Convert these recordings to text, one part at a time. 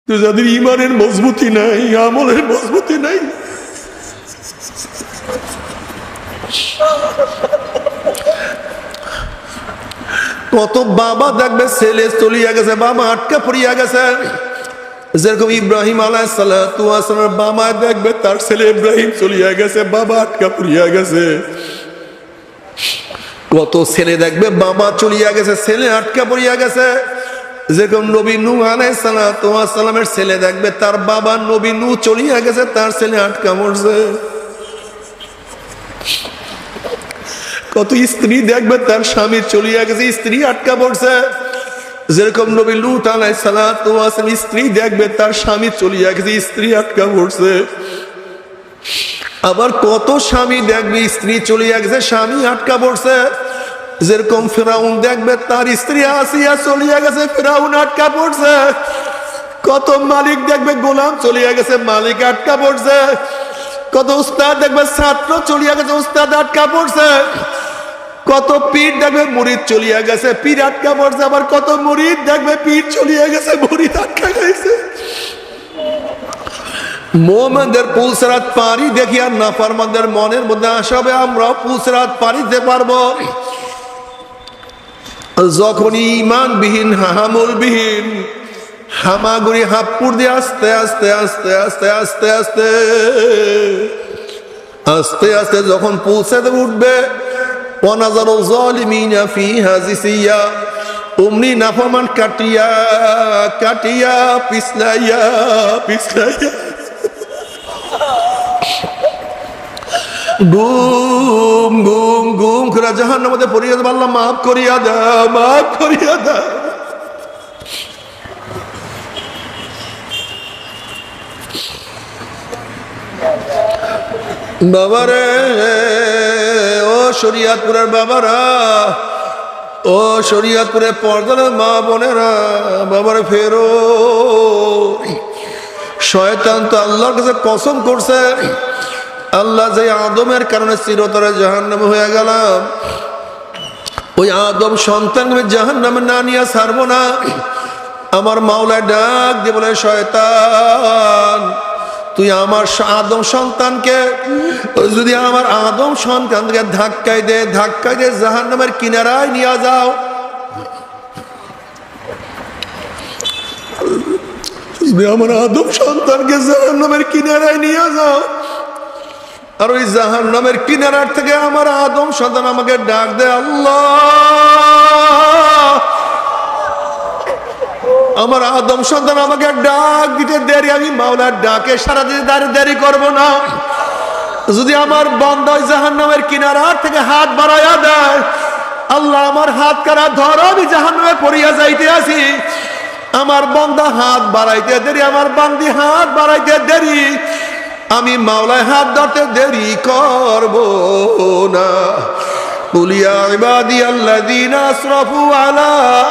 তো যাদের ইমানের মজবুতি নাই, আমলের মজবুতি নাই, কত বাবা দেখবে ছেলে চলিয়া গেছে, বাবা আটকা পড়িয়া গেছে। যেরকম ইব্রাহিম আলাইহিসসালামের বাবা দেখবে তার ছেলে ইব্রাহিম চলিয়া গেছে, বাবা আটকা পড়িয়া গেছে। কত ছেলে দেখবে বাবা চলিয়া গেছে, ছেলে আটকা পড়িয়া গেছে। যেরকম নবী নূহ আলাইহিসসালামের ছেলে দেখবে তার বাবা নবী নূহ চলিয়া গেছে, তার ছেলে আটকা পড়ছে। কত স্ত্রী দেখবে তার স্বামী চলিয়া গেছে, স্ত্রী আটকা পড়ছে। যেরকম নবী লূত আলাইহিস সালাম স্ত্রী দেখবে তার স্বামী চলিয়া গেছে, স্ত্রী আটকা পড়ছে। আবার কত স্বামী দেখবে স্ত্রী চলিয়া গেছে, স্বামী আটকা পড়ছে। যেরকম ফেরাউন দেখবে তার স্ত্রী আসিয়া চলিয়া গেছে, ফেরাউন আটকা পড়ছে। কত মালিক দেখবে গোলাম চলিয়া গেছে, মালিক আটকা পড়ছে। কত উস্তাদ দেখবে ছাত্র চলিয়া গেছে, উস্তাদ আটকা পড়ছে। কত পীর দেখবে মুরিদ চলিয়া গেছে, পীর আটকা পড়ছে। আবার কত মুরিদ দেখবে পীর চলিয়া গেছে, মুরিদ আটকা গেছে। মুমিনদের পুলসরাত পারি দেখি আর নাফরমানদের মনের মধ্যে আসবে আমরা পুলসরাত পারিতে পারবো যখন ইমানবিহীন হামুলবিহীন হামাগুড়ি হাপ্পুর দিয়ে আস্তে আস্তে আস্তে আস্তে আস্তে আস্তে আস্তে আস্তে যখন পুলসাতে উঠবে ওয়ানাজারু যালিমিনা ফিহা জিসিয়া, উমনি নাফরমান কাটিয়া কাটিয়া পিছলাইয়া পিছলাইয়া গুম গুম গুম করে জাহান্নামের মধ্যে পড়িয়া দেব। আল্লাহ মাফ করিয়া দাও, মাফ করিয়া দাও। বাবারে ও শরিয়তপুরের বাবারা, ও শরিয়তপুরের পর্দার মা বোনেরা, বাবারে ফেরো। শয়তান তো আল্লাহর কাছে কসম করছে, আল্লাহ যে আদমের কারণে চিরতরে জাহান্নামে হয়ে গেলাম, ওই আদম সন্তানকে জাহান্নামে না নিয়ে ছাড়বো না। আমার মাওলা ডাক দিয়ে বলে, শয়তান তুই আমার আদম সন্তানকে যদি আমার আদম সন্তানকে ধাক্কাই দে জাহান্নামের কিনারায় নিয়ে যাও। আমার আদম সন্তানকে জাহান্নামের কিনারায় নিয়ে যাও। আর ওই জাহান্নামের কিনারার থেকে আমার আদম সন্তান আমাকে ডাক দে, আল্লাহ আমার আদম সন্তান আমাকে ডাক দিতে দেরি, আমি মাওলার ডাকে সারা দিতে দেরি করবো না। যদি আমার বান্দা ওই জাহান্নামের কিনারার থেকে হাত বাড়াইয়া দেয়, আল্লাহ আমার হাত কারা ধরো, আমি জাহান্নামে পড়িয়া যাইতে আছি। আমার বান্দা হাত বাড়াইতে দেরি, আমার বান্দি হাত বাড়াইতে দেরি, আমি মাওলায় হাত ধরতে দেরি করব না। কুলিয়া ইবাদিয়াল্লাযীনা আসরাফু আলা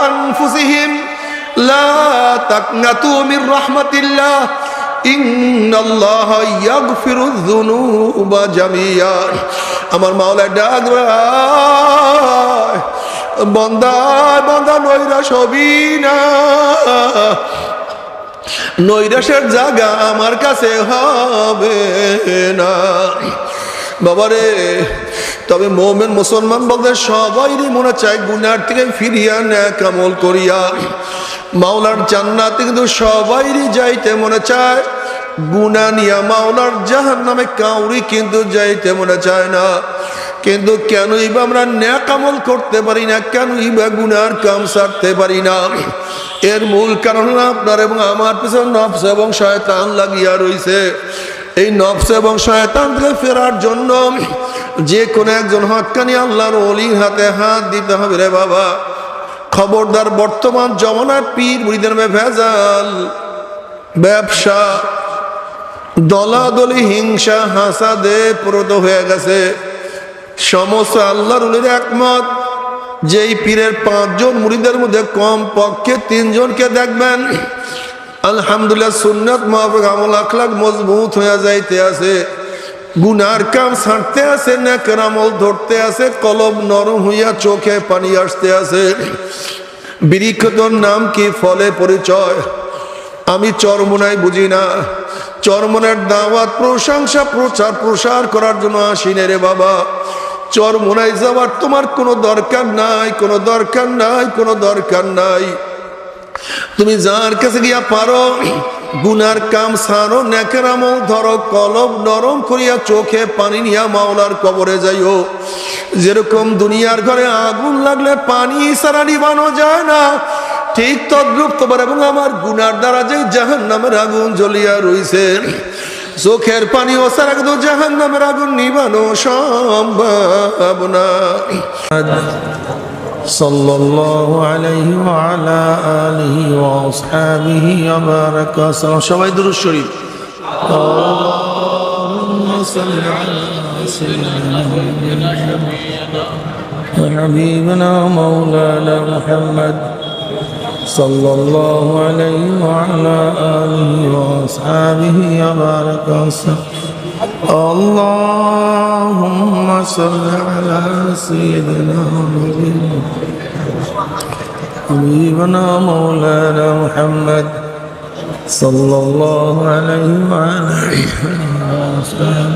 আনফুসিহিম লা তাকনাতু মির রাহমাতিল্লাহ ইন্নাল্লাহা ইয়াগফিরুয যুনুবা জামিয়া। আমার মাওলা ডাক, বান্দা বান্দা নৈরাশ হবি না, নৈরাশের জায়গা আমার কাছে হবে না। বাবারে তবে মোমেন মুসলমান বলতে সবাইরই মনে চায় গুনার থেকে ফিরিয়া নেক আমল করিয়া মাওলার জান্নাতে, কিন্তু সবাইরই যাইতে মনে চায় গুনাহ নিয়া মাওলার জাহান্নামে কাউরি কিন্তু যাইতে মনে চায় না। কিন্তু কেনই বা আমরা নেক আমল করতে পারি না, কেনই বা গুনার কাম ছাড়তে পারি না? এর মূল কারণ হলো আপনার এবং আমার পিছনে নফস এবং শয়তান লাগিয়া রইছে। এই নফস এবং শয়তান থেকে ফেরার জন্য যে কোনো একজন হক্কানি আল্লাহর ওলির হাতে হাত দিতে হবে রে বাবা। খবরদার, বর্তমান জমানার পীর মুরিদের ভেজাল, ব্যবসা, দলাদলি, হিংসা, হাসাদে প্রত হয়ে গেছে। সমস্ত আল্লাহর ওলির একমত, যেই পীরের 5 জন মুরিদের মধ্যে কম পক্ষে 3 জনকে দেখবেন আলহামদুলিল্লাহ সুন্নাত মুআফিক আমল আখলাক মজবুত হয়ে যাইতে আছে, গুনার কাম ছাড়তে আছে, নেকের আমল ধরতে আছে, কলব নরম হইয়া চোখে পানি আসতে আছে। বৃক্ষতর নাম কি, ফলে পরিচয়। আমি চরমোনাই বুঝি না, চরমোনার দাওয়াত প্রশংসা প্রচার করার জন্য আসি না রে বাবা। চরমোনাই যাওয়ার তোমার কোনো দরকার নাই, কোনো দরকার নাই, কোনো দরকার নাই। তুমি যার কাছে গিয়া পারো গুনার কাম সারো, নেকের আমল ধরো, কলব নরম করিয়া চোখে পানি নিয়া মাওলার কবরে যাইও। যেরকম দুনিয়ার ঘরে আগুন লাগলে পানি ছাড়া নিবানো যায় না, ঠিক তদ্রূপ তোমার এবং আমার গুনার দ্বারা যে জাহান্নামের আগুন জ্বলিয়া রইছে, চোখের পানি ও ছাড়া কিন্তু জাহান্নামের আগুন নিবানো সম্ভব না। সাল্লাল্লাহু আলাইহি ওয়া আলা আলিহি ওয়া আসহাবিহি ওয়া বারাকা ওয়া সবাই দুরূদ শরীফ। আল্লাহুম্মা সাল্লি আলা সাইয়্যিদিনা ওয়া হাবিবিনা মাওলানা মুহাম্মদ সাল্লাল্লাহু আলাইহি ওয়া আলা আলিহি ওয়া আসহাবিহি ওয়া বারাকা Allahumma salli ala sayyidina habibina maulana Muhammad sallallahu alayhi wa sallam.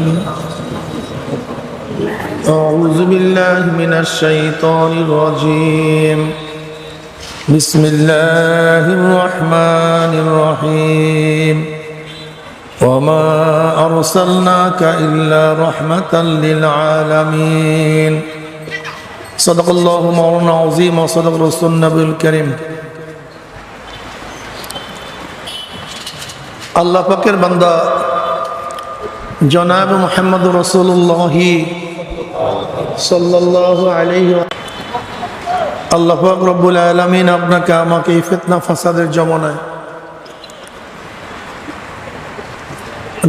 A'udhu billahi minash shaitanir rajim. Bismillahir rahmanir rahim. وما أرسلناك إلا رحمة للعالمين. صدق الله مولانا العظيم وصدق رسول النبي الكريم. আল্লাহ পাকের বান্দা জনাব মুহাম্মদ রাসূলুল্লাহ সাল্লাল্লাহু আলাইহি ওয়া আল্লাহ পাক রব্বুল আলামিন আপনাকে আমাকে এই ফিতনা ফাসাদের জমানায়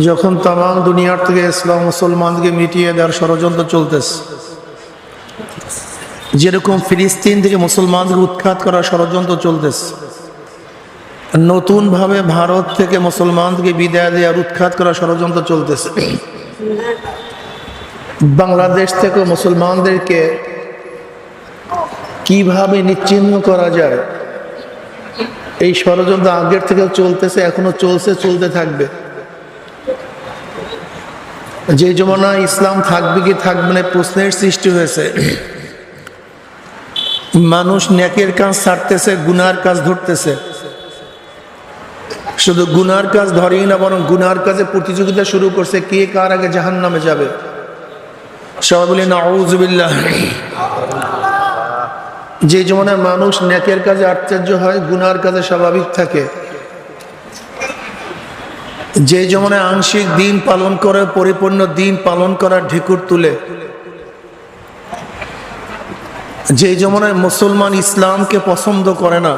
যখন তামাম দুনিয়ার থেকে ইসলাম মুসলমানকে মিটিয়ে দেওয়ার ষড়যন্ত্র চলতেছে, যেরকম ফিলিস্তিন থেকে মুসলমানদের উৎখাত করার ষড়যন্ত্র চলতেছে, নতুন ভাবে ভারত থেকে মুসলমানকে বিদায় দেওয়ার উৎখাত করার ষড়যন্ত্র চলতেছে, বাংলাদেশ থেকে মুসলমানদেরকে কিভাবে নিশ্চিহ্ন করা যায় এই ষড়যন্ত্র আগের থেকে চলতেছে, এখনো চলছে, চলতে থাকবে। যে জমানায় ইসলাম থাকবে কি থাকবে না প্রশ্নের সৃষ্টি হয়েছে, মানুষ নেকের কাজ ছাড়তেছে, গুনার কাজ ধরতেছে। শুধু গুনার কাজ ধরেই না, বরং গুনার কাজে প্রতিযোগিতা শুরু করছে, কে কার আগে জাহান্নামে যাবে। সবাই বলি নাউযু বিল্লাহ। যে জমানায় মানুষ নেকের কাজে আশ্চর্য হয়, গুনার কাজে স্বাভাবিক থাকে, যে জমানায় আংশিক দিন পালন করে পরিপূর্ণ দিন পালন করার ঢেকুর তুলে, যে জমানায় মুসলমান ইসলামকে পছন্দ করে না,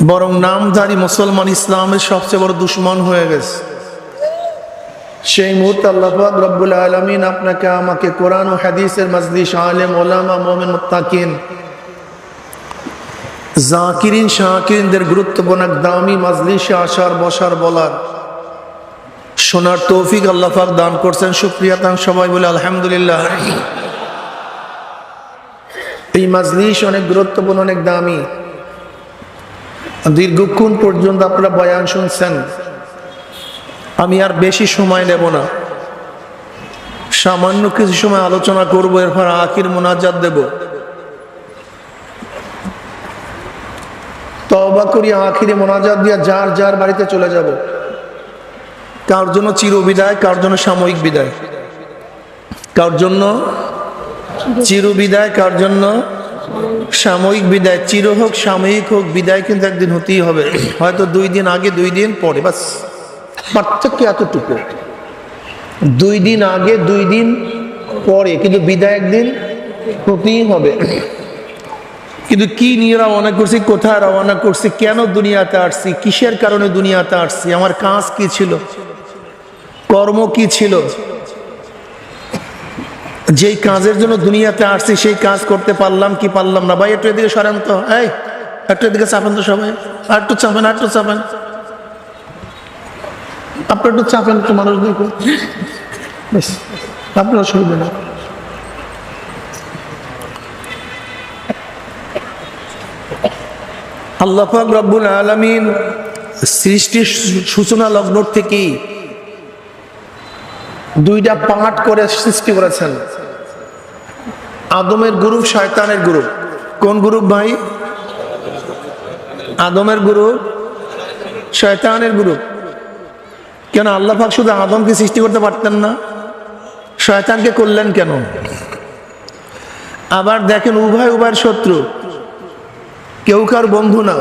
বরং নামধারী মুসলমান ইসলামের সবচেয়ে বড় দুশ্মন হয়ে গেছে, সেই মুহূর্তে আল্লাহ পাক রব্বুল আলামিন আপনাকে আমাকে কোরআন ও হাদিসের মজলিস, আলেম ওলামা মুমিন মুত্তাকিন জাকিরিন শাকিরিনদের গুরুত্বপূর্ণ দামি মজলিসে আসার, বসার, বলার, শোনার তৌফিক আল্লাহ পাক দান করছেন। শুকরিয়া তান সবাই বলে আলহামদুলিল্লাহ। এই মজলিস অনেক গুরুত্বপূর্ণ, অনেক দামি। দীর্ঘক্ষণ পর্যন্ত আপনারা বয়ান শুনছেন, আমি আর বেশি সময় নেব না, সামান্য কিছু সময় আলোচনা করব, এরপর আখির মোনাজাত দেব। তওবা করি আখিরে মোনাজাত দিয়া যার যার বাড়িতে চলে যাব। কার জন্য চিরবিদায়, কার জন্য সাময়িক বিদায়, কার জন্য চিরবিদায়, কার জন্য সাময়িক বিদায়। চির হোক সাময়িক হোক, বিদায় কিন্তু একদিন হতেই হবে, হয়তো 2 দিন আগে 2 দিন পরে, বাস পার্থক্য এতটুকু। 2 দিন আগে 2 দিন পরে, কিন্তু বিদায় একদিন হতেই হবে। কিন্তু কি নিয়ে রওনা করছি, কোথায় রওনা করছি, কেন দুনিয়াতে আসছি, কিসের কারণে দুনিয়াতে আসছি, আমার কাজ কি ছিল, কর্ম কি ছিল, যেই কাজের জন্য দুনিয়াতে আসছি সেই কাজ করতে পারলাম কি পারলাম না। ভাই একটু এদিকে সরেন তো, এই একটু এদিকে চাপেন তো সবাই, আর একটু চাপেন, আর একটু চাপেন, আপনার একটু চাপেন, একটু মানুষ দেখো, বেশ আপনার অসুবিধা নেই। আল্লাহ পাক রব্বুল আলামিন সৃষ্টির সূচনা লগ্ন থেকেই দুইটা পার্ট করে সৃষ্টি করেছেন। আদমের গ্রুপ, শয়তানের গ্রুপ। কোন গ্রুপ ভাই? আদমের গ্রুপ, শয়তানের গ্রুপ। কেন আল্লাহ পাক শুধু আদমকে সৃষ্টি করতে পারতেন না? শয়তানকে করলেন কেন? আবার দেখেন, উভয় উভয়ের শত্রু, কেউ কার বন্ধু না।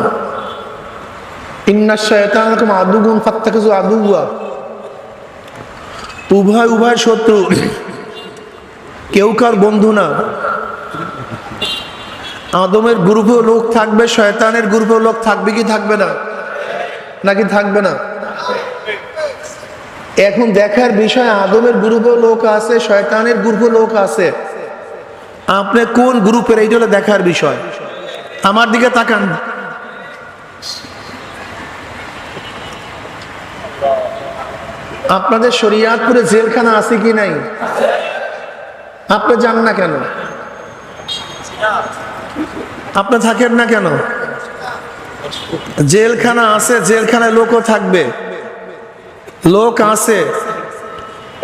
ইন্নাশ শায়তানাকুম আদুউন ফাত্তাখিযু আদুওয়া। উভয় উভয়ের শত্রু, কেউ কার বন্ধু না। আদমের গ্রুপেও লোক থাকবে, শয়তানের গ্রুপেও লোক থাকবে কি থাকবে না? নাকি থাকবে না? এখন দেখার বিষয়, আদমের গ্রুপেও লোক আছে, শয়তানের গ্রুপেও লোক আছে। আপনি কোন গ্রুপের, এইটা হলো দেখার বিষয়। আমার দিকে তাকান। আপনাদের শরিয়াতপুরে জেলখানা আছে কি নাই? আপনি যান না কেন? আপনি থাকেন না কেন? জেলখানা আছে, জেলখানায় লোকও থাকবে, লোক আছে,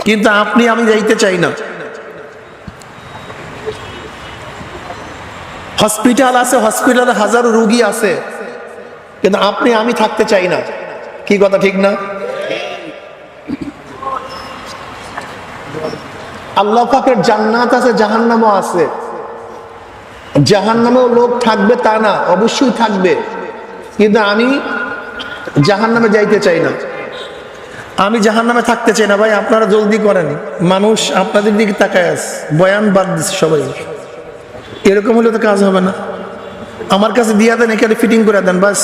কিন্তু আপনি আমি যাইতে চাই না। হসপিটাল আছে, হসপিটালে হাজারো রোগী আছে, কিন্তু আপনি আমি থাকতে চাই না। কি কথা ঠিক না? আল্লাহ পাকের জান্নাত আছে, জাহান্নামও আছে। জাহান্নামেও লোক থাকবে তা না, অবশ্যই থাকবে, কিন্তু আমি জাহান্নামে যাইতে চাই না। আমি জাহান্নামে থাকতে চাই না। ভাই আপনারা জলদি করেন, মানুষ আপনাদের দিকে তাকায় আছে, বয়ান বাদ দিচ্ছে সবাই। এরকম হলে তো কাজ হবে না। আমার কাছে দিয়া দেন, এখানে ফিটিং করে দেন বাস।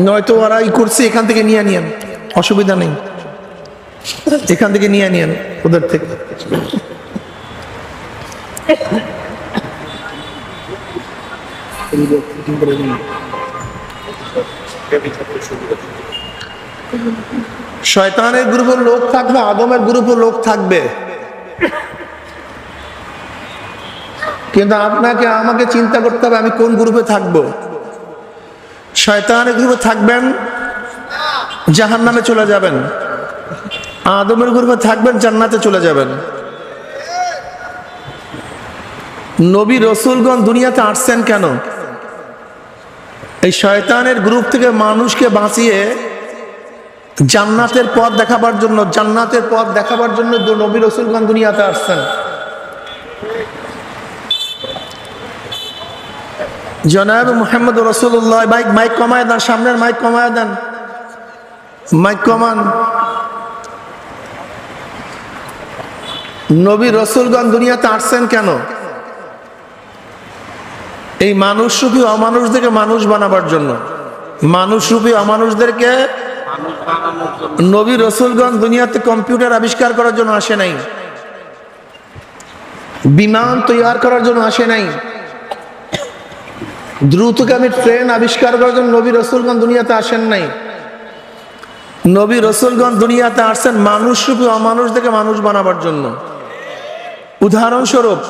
নয়তো ওরা ই করছে, এখান থেকে নিয়ে নিয়েন, অসুবিধা নেই, এখান থেকে নিয়ে নিয়েন ওদের থেকে। শয়তানের গ্রুপের লোক থাকবে, আদমের গ্রুপের লোক থাকবে, কিন্তু আপনাকে আমাকে চিন্তা করতে হবে আমি কোন গ্রুপে থাকবো। শয়তানের গ্রুপে থাকবেন, জাহান্নামে চলে যাবেন। আদমের গ্রুপে থাকবেন, জান্নাতে চলে যাবেন। নবী রসুলগণ দুনিয়াতে আসছেন কেন? এই শয়তানের গ্রুপ থেকে মানুষকে বাঁচিয়ে জান্নাতের পথ দেখাবার জন্য, জান্নাতের পথ দেখাবার জন্য নবী রসুলগণ দুনিয়াতে আসছেন। জনাব মুহাম্মদ রাসূলুল্লাহ, মাইক কমায় দেন, সামনের মাইক কমায় দেন, মাইক কমান। নবী রসুলগণ দুনিয়াতে আসছেন কেন? এই মানুষরূপী অমানুষদেরকে মানুষ বানাবার জন্য। মানুষরূপী অমানুষদেরকে নবী রসুলগণ দুনিয়াতে কম্পিউটার আবিষ্কার করার জন্য আসে নাই, বিমান তৈরি করার জন্য আসে নাই, দ্রুতগামী ট্রেন আবিষ্কার করার জন্য নবী রসুলগণ দুনিয়াতে আসেন নাই। নবী রসুলগণ দুনিয়াতে আসছেন মানুষরূপী অমানুষদেরকে মানুষ বানাবার জন্য। উদাহরণস্বরূপ,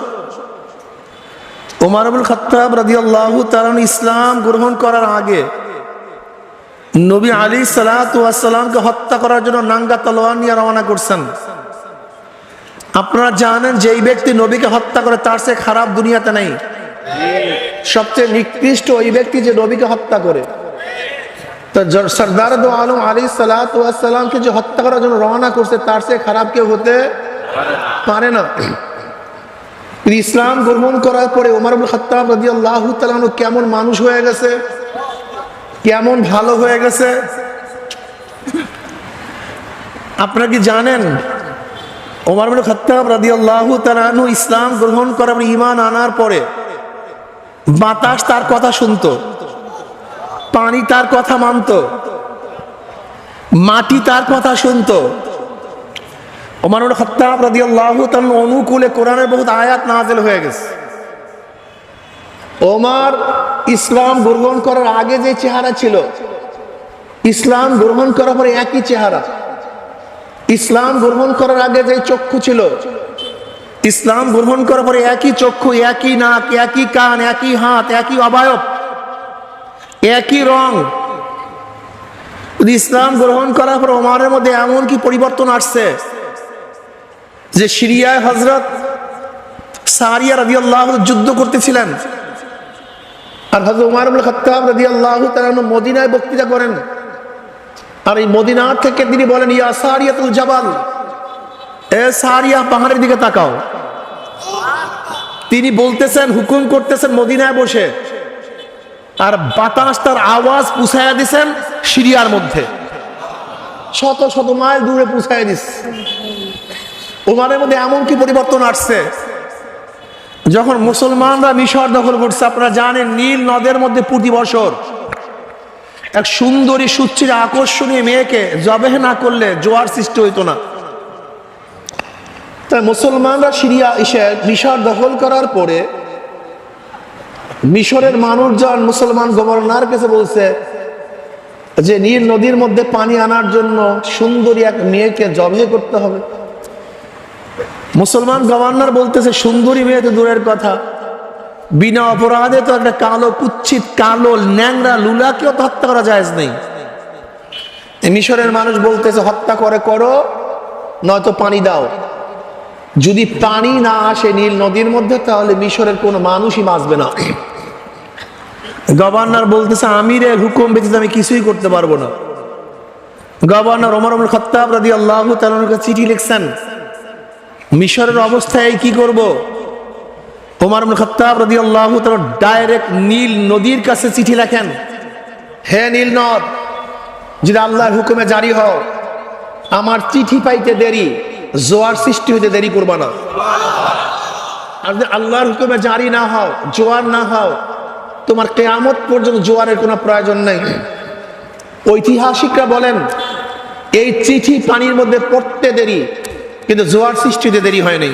ওমর ইবনে খাত্তাব রাদিয়াল্লাহু তাআলা ইসলাম গ্রহণ করার আগে নবী আলাইহিস সালাতু ওয়াস সালামকে হত্যা করার জন্য নাঙ্গা তলোয়ার নিয়ে রওনা করছেন। আপনারা জানেন যে এই ব্যক্তি নবীকে হত্যা করে তার চেয়ে খারাপ দুনিয়াতে নেই। সবচেয়ে নিকৃষ্ট ওই ব্যক্তি যে নবীকে হত্যা করে। তো সরদার দো আলম আলাইহিস সালাতু ওয়াস সালামকে যে হত্যা করার জন্য রওনা করছে তার চেয়ে খারাপ কেউ হতে পারে না। ইসলাম গ্রহণ করার পরে ওমর ইবনে খাত্তাব রাদিয়াল্লাহু তাআলা আনহু কেমন মানুষ হয়ে গেছে, কেমন ভালো হয়ে গেছে। আপনারা কি জানেন ওমর ইবনে খাত্তাব রাদিয়াল্লাহু তাআলা আনহু ইসলাম গ্রহণ করার ঈমান আনার পরে বাতাস তার কথা শুনতো, পানি তার কথা মানতো, মাটি তার কথা শুনতো। ওমর ইবনে খাত্তাব রাদিয়াল্লাহু তাআলা অনুকূলে কোরআনের বহুত আয়াত নাযিল হয়ে গেছে। ওমর ইসলাম গ্রহণ করার আগে যে চেহারা ছিল, ইসলাম গ্রহণ করার পরে একই চেহারা। ইসলাম গ্রহণ করার আগে যে চক্ষু ছিল, ইসলাম গ্রহণ করার পরে একই চক্ষু, একই নাক, একই কান, একই হাত, একই অবয়ব। একই রং। ইসলাম গ্রহণ করার পর ওমরের মধ্যে এমন কি পরিবর্তন আসছে যে সিরিয়ায় হযরত সারিয়া রাদিয়াল্লাহু যুদ্ধ করতেছিলেন, আর হযরত ওমর ইবনে খাত্তাব রাদিয়াল্লাহু তাআলা মদিনায় বক্তৃতা করেন। আর এই মদিনা থেকে তিনি বলেন, ইয়া সারিয়াতুল জাবাল, এ সারিয়া পাহাড়ের দিকে তাকাও। তিনি বলতেছেন, হুকুম করতেছেন মদিনায় বসে, আর বাতাস তার আওয়াজ পুছায়া দিছেন সিরিয়ার মধ্যে, শত শত মাইল দূরে পুছায়া দিচ্ছে। ওমরের মধ্যে এমন কি পরিবর্তন আসছে, যখন মুসলমানরা মিশর দখল করছে, আপনারা জানেন নীল নদের মধ্যে প্রতি বছর এক সুন্দরী সুচির আকর্ষণীয় মেয়েকে জবেহ না করলে জোয়ার সৃষ্টি হইতো না। তাই মুসলমানরা সিরিয়া এসে মিশর দখল করার পরে মিশরের মানুষজন মুসলমান গভর্নর কাছে বলছে যে নীল নদীর মধ্যে পানি আনার জন্য সুন্দরী এক মেয়েকে জবেহ করতে হবে। মুসলমান গভর্নর বলতেছে, সুন্দরী মেয়ে তো দূরের কথা, বিনা অপরাধে তো একটা কালো কুচ্ছিত কালো ন্যাংরা লুলাকেও তো হত্যা করা জায়েজ নেই। মিশরের মানুষ বলতেছে, হত্যা করে করো, নয়তো পানি দাও। যদি পানি না আসে নীল নদীর মধ্যে, তাহলে মিশরের কোনো মানুষই বাঁচবে না। গভর্নর বলতেছে, আমিরের হুকুম ব্যতীত আমি কিছুই করতে পারবো না। গভর্নর ওমর ইবনে খাত্তাব রাদিয়াল্লাহু তাআলার কাছে চিঠি লিখছেন, মিশরের অবস্থায় কি করব। ওমর ইবনে খাত্তাব রাদিয়াল্লাহু তাআলা ডাইরেক্ট নীল নদীর কাছে চিঠি লেখেন, হে নীল নদ, যদি আল্লাহর হুকুমে জারি হও, আমার চিঠি পাইতে দেরি, জোয়ার সৃষ্টি হইতে দেরি করবা না। আর যদি আল্লাহর হুকুমে জারি না হও, জোয়ার না হও, তোমার কিয়ামত পর্যন্ত জোয়ারের কোনো প্রয়োজন নেই। ঐতিহাসিকরা বলেন, এই চিঠি পানির মধ্যে পড়তে দেরি, কিন্তু জোয়ার সৃষ্টিতে দেরি হয়নি।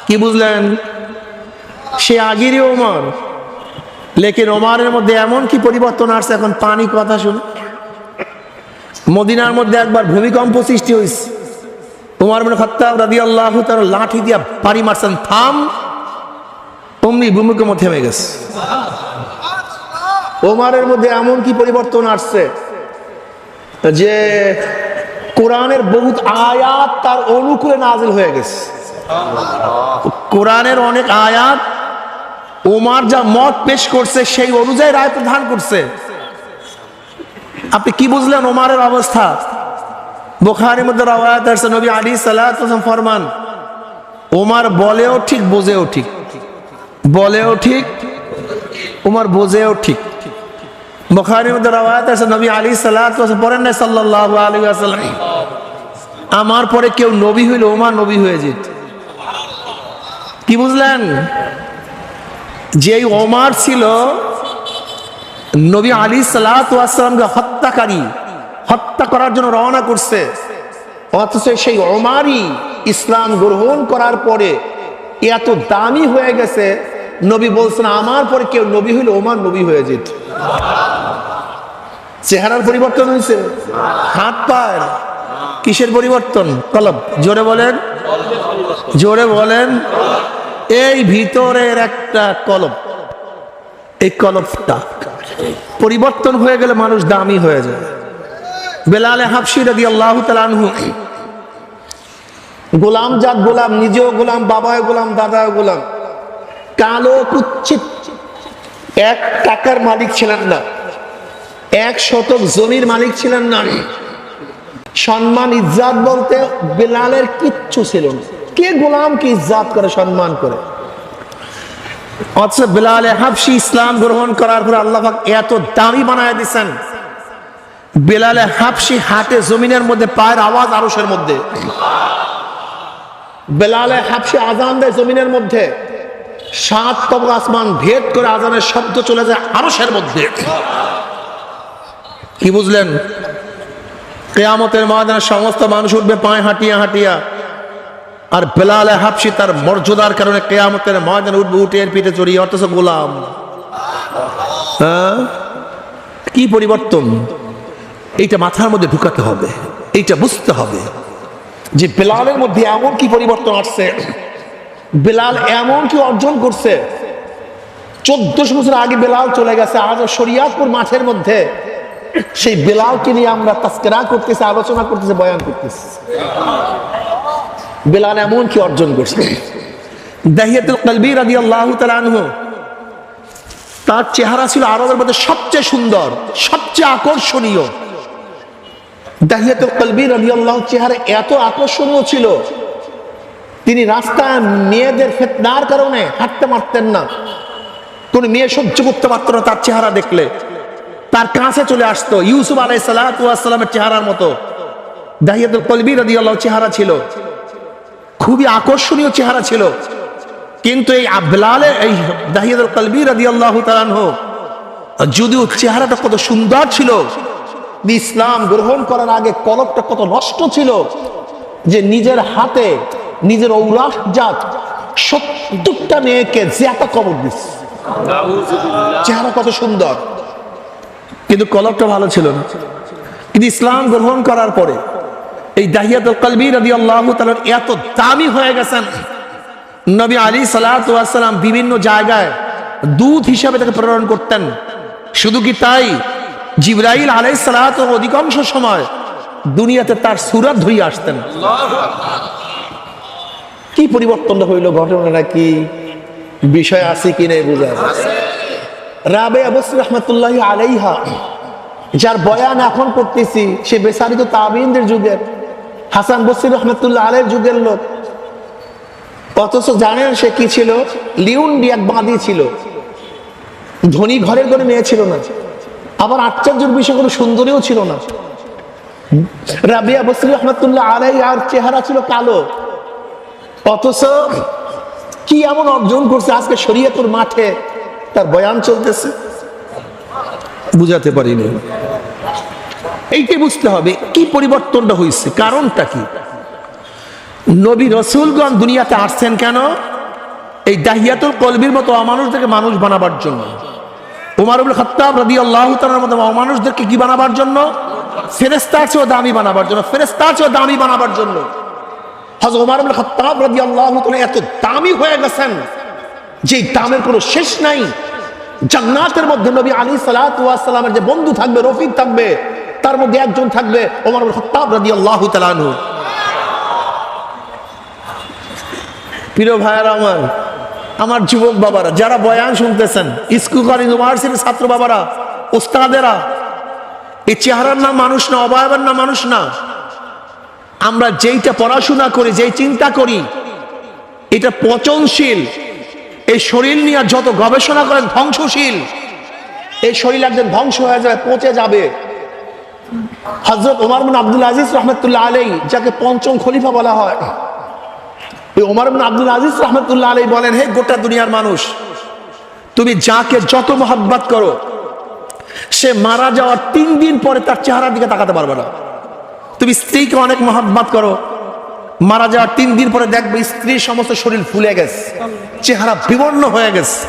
কি বুঝলেন? সে আগেরই ওমর, লেকিন ওমরের মধ্যে এমন কি পরিবর্তন আসছে, এখন পানি কথা শুনে। মদিনার মধ্যে একবার ভূমিকম্প সৃষ্টি হয়েছে, ওমর ইবনে খাত্তাব রাদিয়াল্লাহু তাআলা লাঠি দিয়া বাড়ি মারছেন, থাম, অমনি ভূমিকম্প থেমে গেছে। ওমরের মধ্যে এমন কি পরিবর্তন আসছে যে কোরআনের বহুত আয়াত তার অনুকূলে নাজিল হয়ে গেছে। কোরআনের অনেক আয়াত ওমর যা মত পেশ করছে সেই অনুযায়ী রায় প্রদান করছে। আপনি কি বুঝলেন ওমরের অবস্থা? বুখারীর মধ্যে রওয়ায়াত আছে, নবী আলাইহিস সালাতু ওয়াস সালাম ফরমান, ওমর বলেও ঠিক বোঝেও ঠিক, বলেও ঠিক, ওমর বোঝেও ঠিক। বুখারীর মধ্যে রওয়ায়াত আছে, নবী আলাইহিস সালাতু ওয়াস সালাম পড়েন না সাল্লাল্লাহু আলাইহি ওয়াসাল্লাম, আমার পরে কেউ নবী হইলে ওমর নবী হয়ে যেত। কি বুঝলেন? যেই ওমর ছিল নবী আলাইহিস সালাতু ওয়াস সালামকে হত্যাকারী, হত্যা করার জন্য রওনা করছে, অথচ সেই ওমরই ইসলাম গ্রহণ করার পরে এত দামি হয়ে গেছে, নবী বলছেন আমার পরে কেউ নবী হইলে ওমর নবী হয়ে যেত। চেহারার পরিবর্তন হয়েছে, হাত পায়ের, কিসের পরিবর্তন? কলব। জোরে বলেন, জোরে বলেন। এই ভিতরের একটা কলব, এই কলবটা পরিবর্তন হয়ে গেলে মানুষ দামি হয়ে যায়। বেলাল হাবশী রাদিয়াল্লাহু তাআলা আনহু গোলাম জাত গোলাম, নিজেও গোলাম, বাবাও গোলাম, দাদাও গোলাম, কালো কুচ্ছিত, 1 টাকার মালিক ছিলেন না, 1 শতক জমির মালিক ছিলেন না। সম্মান ইজ্জাত বলতে বেলালের কিচ্ছু ছিল না। কে গোলামকে ইজ্জাত করে, সম্মান করে? অথচ বেলাল হাবশী ইসলাম গ্রহণ করার পর আল্লাহ পাক এত দামি বানায় দিয়েছেন, বেলাল হাবশী হাটে জমিনের মধ্যে পায়ের আওয়াজ আরশের মধ্যে। বেলাল হাবশী আজান দেয় জমিনের মধ্যে, 7 তবক আসমান ভেদ করে আজানের শব্দ চলে যায় আরশের মধ্যে। কি বুঝলেন? কিয়ামতের ময়দানে সমস্ত মানুষ উঠবে পায়ে হাঁটিয়া হাঁটিয়া, আর বেলাল হাবশী তার মর্যাদার কারণে কিয়ামতের ময়দানে উঠবে উটের পিঠে চড়িয়ে, অথচ গোলাম। কি পরিবর্তন! এইটা মাথার মধ্যে ঢুকাতে হবে, এইটা বুঝতে হবে যে বেলালের মধ্যে এমন কি পরিবর্তন আসছে, বেলাল এমন কি অর্জন করছে। 1400 বছর আগে বেলাল চলে গেছে, আজ শরিয়াতপুর মাঠের মধ্যে সেই বেলালকে নিয়ে আমরা তাস্কেরা করতেছি, আলোচনা করতেছি, বয়ান করতেছি। বেলাল এমন কি অর্জন করছে। দাহিয়াতুল কলবি রাদিয়াল্লাহু তাআলা আনহু, তার চেহারা ছিল আরবের মধ্যে সবচেয়ে সুন্দর, সবচেয়ে আকর্ষণীয়। দাহিয়াতুল কলবি রাদিয়াল্লাহু চেহারা এত আকর্ষণীয় ছিল, তিনি রাস্তায় মেয়েদের ফিতনার কারণে হাঁটতে পারতেন না। কোন মেয়ে সহ্য করতে পারত না তার চেহারা দেখলে, তার কাছে চলে আসতো। ইউসুফ আলাইহিস সালাতু ওয়াস সালামের চেহারার মতো দাহিয়াতুল কলবি রাদিয়াল্লাহু চেহারা ছিল, খুবই আকর্ষণীয় চেহারা ছিল। কিন্তু এই বেলালের, এই দাহিয়াতুল কলবি রাদিয়াল্লাহু তাআলা আনহু, যদিও চেহারাটা কত সুন্দর ছিল, ইসলাম গ্রহণ করার আগে কলবটা কত নষ্ট ছিল, যে নিজের হাতে নিজের ঔলাদজাত 70টা মেয়েকে জিয়াতা কবর দিচ্ছে। চেহারা কত সুন্দর, কিন্তু কলবটা ভালো ছিল না। কিন্তু ইসলাম গ্রহণ করার পরে এই দাহিয়াতুল কলবি রাদিয়াল্লাহু তাআলা এত দামি হয়ে গেছেন, নবী আলাইহিস সালাতু ওয়াস সালাম বিভিন্ন জায়গায় দূত হিসাবে তাকে প্রেরণ করতেন। শুধু কি তাই, জিবরাইল আলাইহিস সালাতু অধিকাংশ সময় দুনিয়াতে তার সূরত ধুই আসতেন। কি পরিবর্তন হইল, ঘটনাটা কি, বিষয় আছে কি নেই বোঝা। রাবেয়া বসরি রাহমাতুল্লাহি আলাইহা, যার বয়ান এখন করতেছি, সে বেসারিত তাবিঈনদের যুগের, হাসান বসরি রাহমাতুল্লাহ আলাইহির যুগের লোক। অথচ জানেন সে কি ছিল? লিউন্ডি, এক বাঁধি ছিল, ধনী ঘরের কোনো মেয়ে ছিল না, আবার আশ্চর্যের বিষয় কোনো সুন্দরীও ছিল না। রাবিয়া বসরি রাহমাতুল্লাহ আলাইহি আর চেহারা ছিল কালো, অথচ কি এমন অর্জন করছে, আজকে শরীয়তের মাঠে তার বয়ান চলতেছে। বুঝাতে পারিনি। এইটাই বুঝতে হবে কি পরিবর্তনটা হয়েছে, কারণটা কি। নবী রাসূলগণ দুনিয়াতে আসছেন কেন? এই দাহিয়াতুল কলবির মতো অমানুষদেরকে মানুষ বানাবার জন্য। ওমর ইবনে খাত্তাব রাদিয়াল্লাহু তাআলার মতো অমানুষদেরকে কি বানাবার জন্য? ফেরেশতার চেয়েও দামি বানাবার জন্য, ফেরেশতার চেয়েও দামি বানাবার জন্য। হযরত ওমর ইবনে খাত্তাব রাদিয়াল্লাহু তাআলা এত দামি হয়ে গেছেন যে দামের কোনো শেষ নাই। জান্নাতের মধ্যে নবী আলাইহিস সালাতু ওয়াস সালামের যে বন্ধু থাকবে, রফিক থাকবে, তার মধ্যে একজন থাকবে ওমর ইবনে খাত্তাব রাদিয়াল্লাহু তাআলা আনহু। প্রিয় ভাইয়ারা আমার যুবক বাবারা, যারা বয়ান শুনতেছেন, স্কুল কলেজ ইউনিভার্সিটির ছাত্র বাবারা, ওস্তাদেরা, এই চেহারার নাম মানুষ না, অবয়বের নাম মানুষ না। আমরা যেইটা পড়াশোনা করি, যেই চিন্তা করি, এটা পচনশীল। এই শরীর নিয়ে যত গবেষণা করেন ধ্বংসশীল। এই শরীর একদিন ধ্বংস হয়ে যাবে, পচে যাবে। হযরত ওমর বিন আব্দুল আজিজ রাহমাতুল্লাহ আলাইহি, যাকে পঞ্চম খলিফা বলা হয়, ওমর বিন আব্দুল আজিজ রাহমাতুল্লাহ আলাইহি বলেন, হে গোটা দুনিয়ার মানুষ, তুমি যাকে যত মহব্বত করো, সে মারা যাওয়ার 3 দিন পরে তার চেহারার দিকে তাকাতে পারবে না। তুমি স্ত্রীকে অনেক মহব্বত করো, মারা যাওয়ার 3 দিন পরে দেখবে স্ত্রীর সমস্ত শরীর ফুলে গেছে, চেহারা বিবর্ণ হয়ে গেছে,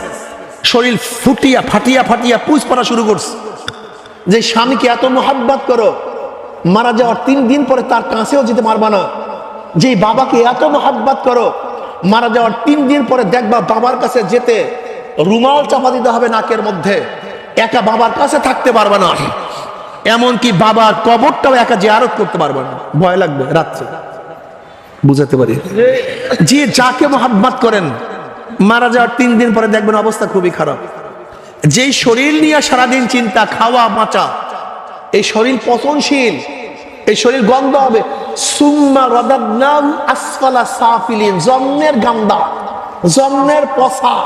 শরীর ফুটিয়া ফাটিয়া ফাটিয়া পুজ পড়া শুরু করছে। যে স্বামীকে এত মহব্বত করো, মারা যাওয়ার 3 দিন পরে তার কাছেও যেতে পারবে না। যে বাবাকে এত মহব্বত করো, মারা যাওয়ার 3 দিন পরে দেখবা বাবার কাছে যেতে রুমাল চাপা দিতে হবে নাকের মধ্যে, একা বাবার কাছে থাকতে পারবে না। এমনকি বাবার কবরটাও একা জিয়ারত করতে পারবে না, ভয় লাগবে রাত্রে। বুঝাতে পারি? যে যাকে মহব্বত করেন, মারা যাওয়ার 3 দিন পরে দেখবেন অবস্থা খুবই খারাপ। যেই শরীর নিয়ে সারাদিন চিন্তা, খাওয়া বাঁচা, এই শরীর পচনশীল, এই শরীর গন্ধ হবে। সুম্মা রাদাদনাহু আসফালা সাফিলিন, জন্মের গান্দা, জন্মের পচা,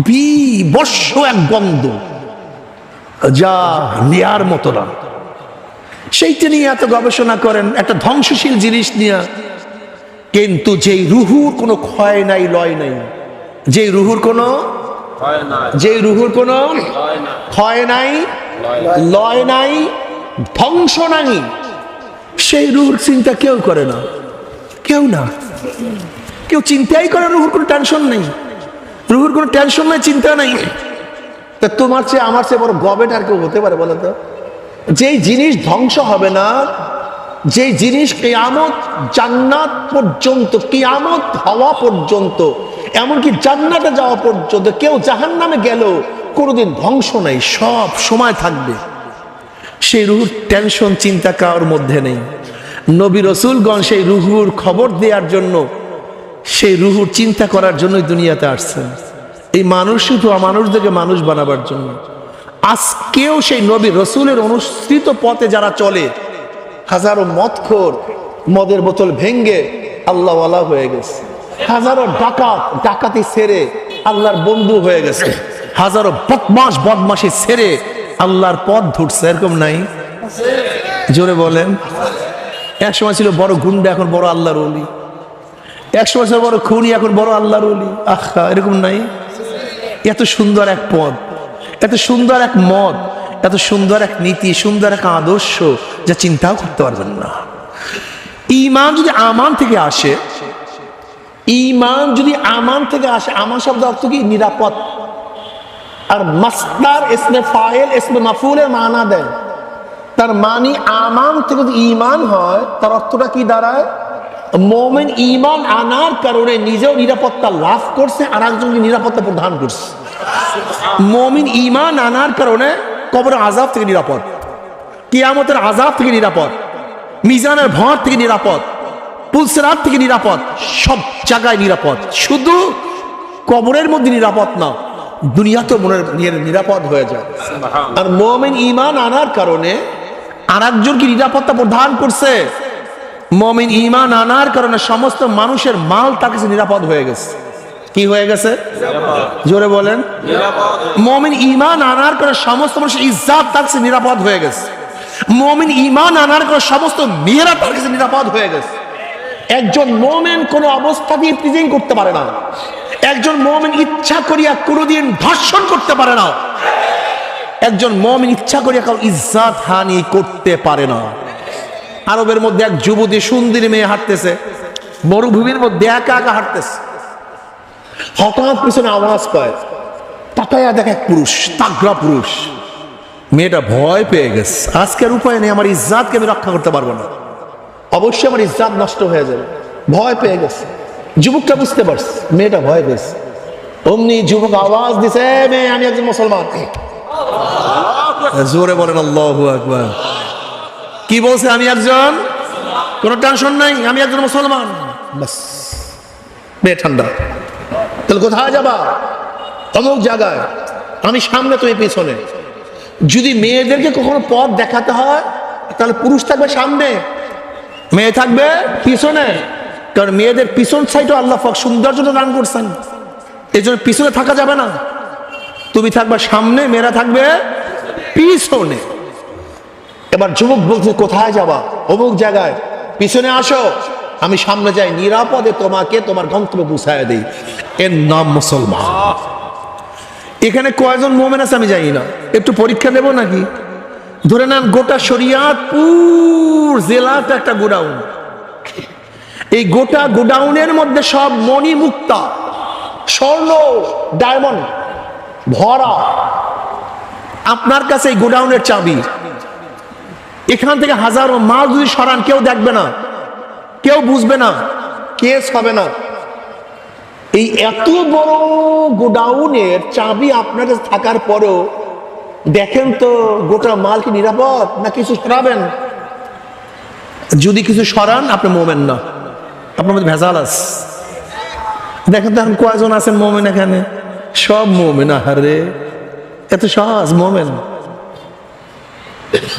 বিবর্ষ এক গন্ধ, যা নেয়ার মতো না। সেইটা নিয়ে এত গবেষণা করেন, একটা ধ্বংসশীল জিনিস নিয়ে। কিন্তু যেই রুহুর কোনো ক্ষয় নাই, লয় নাই, যেই রুহুর কোনো ক্ষয় নাই, লয় নাই, ধ্বংস নাই, সেই রুহুর চিন্তা কেউ করে না, কেউ না, কেউ চিন্তাই করে। রুহুর কোনো টেনশন নেই, রুহুর কোনো টেনশন নাই, চিন্তা নাই। তা তোমার চেয়ে আমার চেয়ে বড় গবেট আর কেউ হতে পারে বলো তো? যেই জিনিস ধ্বংস হবে না, যেই জিনিস কিয়ামত, জান্নাত পর্যন্ত, কিয়ামত হওয়া পর্যন্ত এমনকি জান্নাতে যাওয়া পর্যন্ত, কেউ জাহান্নামে গেল কোনোদিন ধ্বংস নাই, সব সময় থাকবে। সেই রুহুর টেনশন চিন্তা কারোর মধ্যে নেই। নবী রসুলগণ সেই রুহুর খবর দেওয়ার জন্য, সেই রুহুর চিন্তা করার জন্যই দুনিয়াতে আসছেন। এই মানুষ শুধু মানুষদেরকে মানুষ বানাবার জন্য। আজকেও সেই নবী রসুলের অনুসৃত পথে যারা চলে, হাজারো মদখোর মদের বোতল ভেঙ্গে আল্লাহওয়ালা হয়ে গেছে, হাজারো ডাকাত ডাকাতি ছেড়ে আল্লাহর বন্ধু হয়ে গেছে, হাজারো বদমাশি ছেড়ে আল্লাহর পথ ধরছে। এরকম নাই? জোরে বলেন। এক সময় ছিল বড় গুন্ডা, এখন বড় আল্লাহর ওলি। এক সময় ছিল বড় খুনি, এখন বড় আল্লাহর ওলি। আহা, এরকম নাই? এত সুন্দর এক পথ, এত সুন্দর এক মত, এত সুন্দর এক নীতি, সুন্দর এক আদর্শ, যা চিন্তাও করতে পারবেন না। ঈমান যদি আমান থেকে আসে, ঈমান যদি আমান থেকে আসে, আমান শব্দ অর্থ কি? নিরাপদ। আর মাসদার ইসমে ফাইল ইসমে মাফউলের মানা দেয়। তার মানে আমান থেকে যদি ঈমান হয়, তার অর্থটা কি দাঁড়ায়? মুমিন ঈমান আনার কারণে নিজেও নিরাপত্তা লাভ করছে, আর একজনকে নিরাপত্তা প্রদান করছে। মুমিন ঈমান আনার কারণে কবরের আযাব থেকে নিরাপদ, কিয়ামতের আযাব থেকে নিরাপদ, মিজানের ভর থেকে নিরাপদ, পুলসিরাত থেকে নিরাপদ, সব জায়গায় নিরাপদ। শুধু কবরের মধ্যে নিরাপদ না, দুনিয়াতে মনের নিরাপদ হয়ে যায়। আর মুমিন ঈমান আনার কারণে আর একজনকে নিরাপত্তা প্রদান করছে। মুমিন ঈমান আনার কারণে সমস্ত মানুষের মাল তার কাছে নিরাপদ হয়ে গেছে। কি হয়ে গেছে? জোরে বলেন। মুমিন ঈমান আনার কারণে সমস্ত মানুষের ইজ্জত তার কাছে নিরাপদ হয়ে গেছে। মুমিন ঈমান আনার কারণে সমস্ত মেয়েরা তার কাছে নিরাপদ হয়ে গেছে। একজন মুমিন কোনো অবস্থাতেই প্রিজিং করতে পারে না। একজন মুমিন ইচ্ছা করিয়া কোনোদিন ধর্ষণ করতে পারে না। একজন মুমিন ইচ্ছা করিয়া কারো ইজ্জত হানি করতে পারে না। আরবের মধ্যে এক যুবতী সুন্দরী মেয়ে হাঁটতেছে, মরুভূমির মধ্যে একা একা হাঁটতেছে। হঠাৎ পিছনে আওয়াজ পায়, তাকায়া দেখে এক পুরুষ, তাগড়া পুরুষ। মেয়েটা ভয় পেয়ে গেছে, আজকের উপায় নেই, আমার ইজ্জতকে আমি রক্ষা করতে পারবো না, অবশ্যই আমার ইজ্জত নষ্ট হয়ে যাবে। ভয় পেয়ে গেছে। যুবকটা বুঝতে পারছে মেয়েটা ভয় পেয়েছে। অমনি যুবক আওয়াজ দিছে, মেয়ে আমি একজন মুসলমান। জোরে বলেন আল্লাহু আকবার। কি বলছে? আমি একজন, কোনো টেনশন নাই, আমি একজন মুসলমান। বাস, মেয়ে ঠান্ডা। তাহলে কোথায় যাবা? অমুক জায়গায়, আমি সামনে, তুমি পিছনে। যদি মেয়েদেরকে কখনো পথ দেখাতে হয়, তাহলে পুরুষ থাকবে সামনে, মেয়ে থাকবে পিছনে। কারণ মেয়েদের পিছন সাইডও আল্লাহ পাক সৌন্দর্য দান করছেন, এই জন্য পিছনে থাকা যাবে না। তুমি থাকবে সামনে, মেয়েরা থাকবে পিছনে। এবার যুবক বলছে, কোথায় যাবা? অমুক জায়গায়, পিছনে আসো, আমি সামনে যাই, নিরাপদে তোমাকে তোমার গন্তব্যে পৌঁছায় দেই। এর নাম মুসলমান। এখানে কয়জন মুমিন আছে আমি জানি না, একটু পরীক্ষা দেব নাকি? ধরে নেন গোটা শরিয়াতপুর জেলাটা একটা গোডাউন। এই গোটা গোডাউনের মধ্যে সব মণি মুক্তা, স্বর্ণ, ডায়মন্ড ভরা। আপনার কাছে এই গোডাউনের চাবি। এখান থেকে হাজারো মাল যদি সরান, কেউ দেখবে না, কেউ বুঝবে না, কেস হবে না। এই এত বড় গোডাউনের চাবি আপনার কাছে থাকার পরও দেখেন তো গোটা মাল কি নিরাপদ, না কিছু সরাবেন? যদি কিছু সরান, আপনি মুমিন না, আপনার মধ্যে ভেজাল আছে। দেখেন তো এখন কয়জন আছেন মুমিন এখানে? সব মুমিন। আহারে, এত সহজ মুমিন,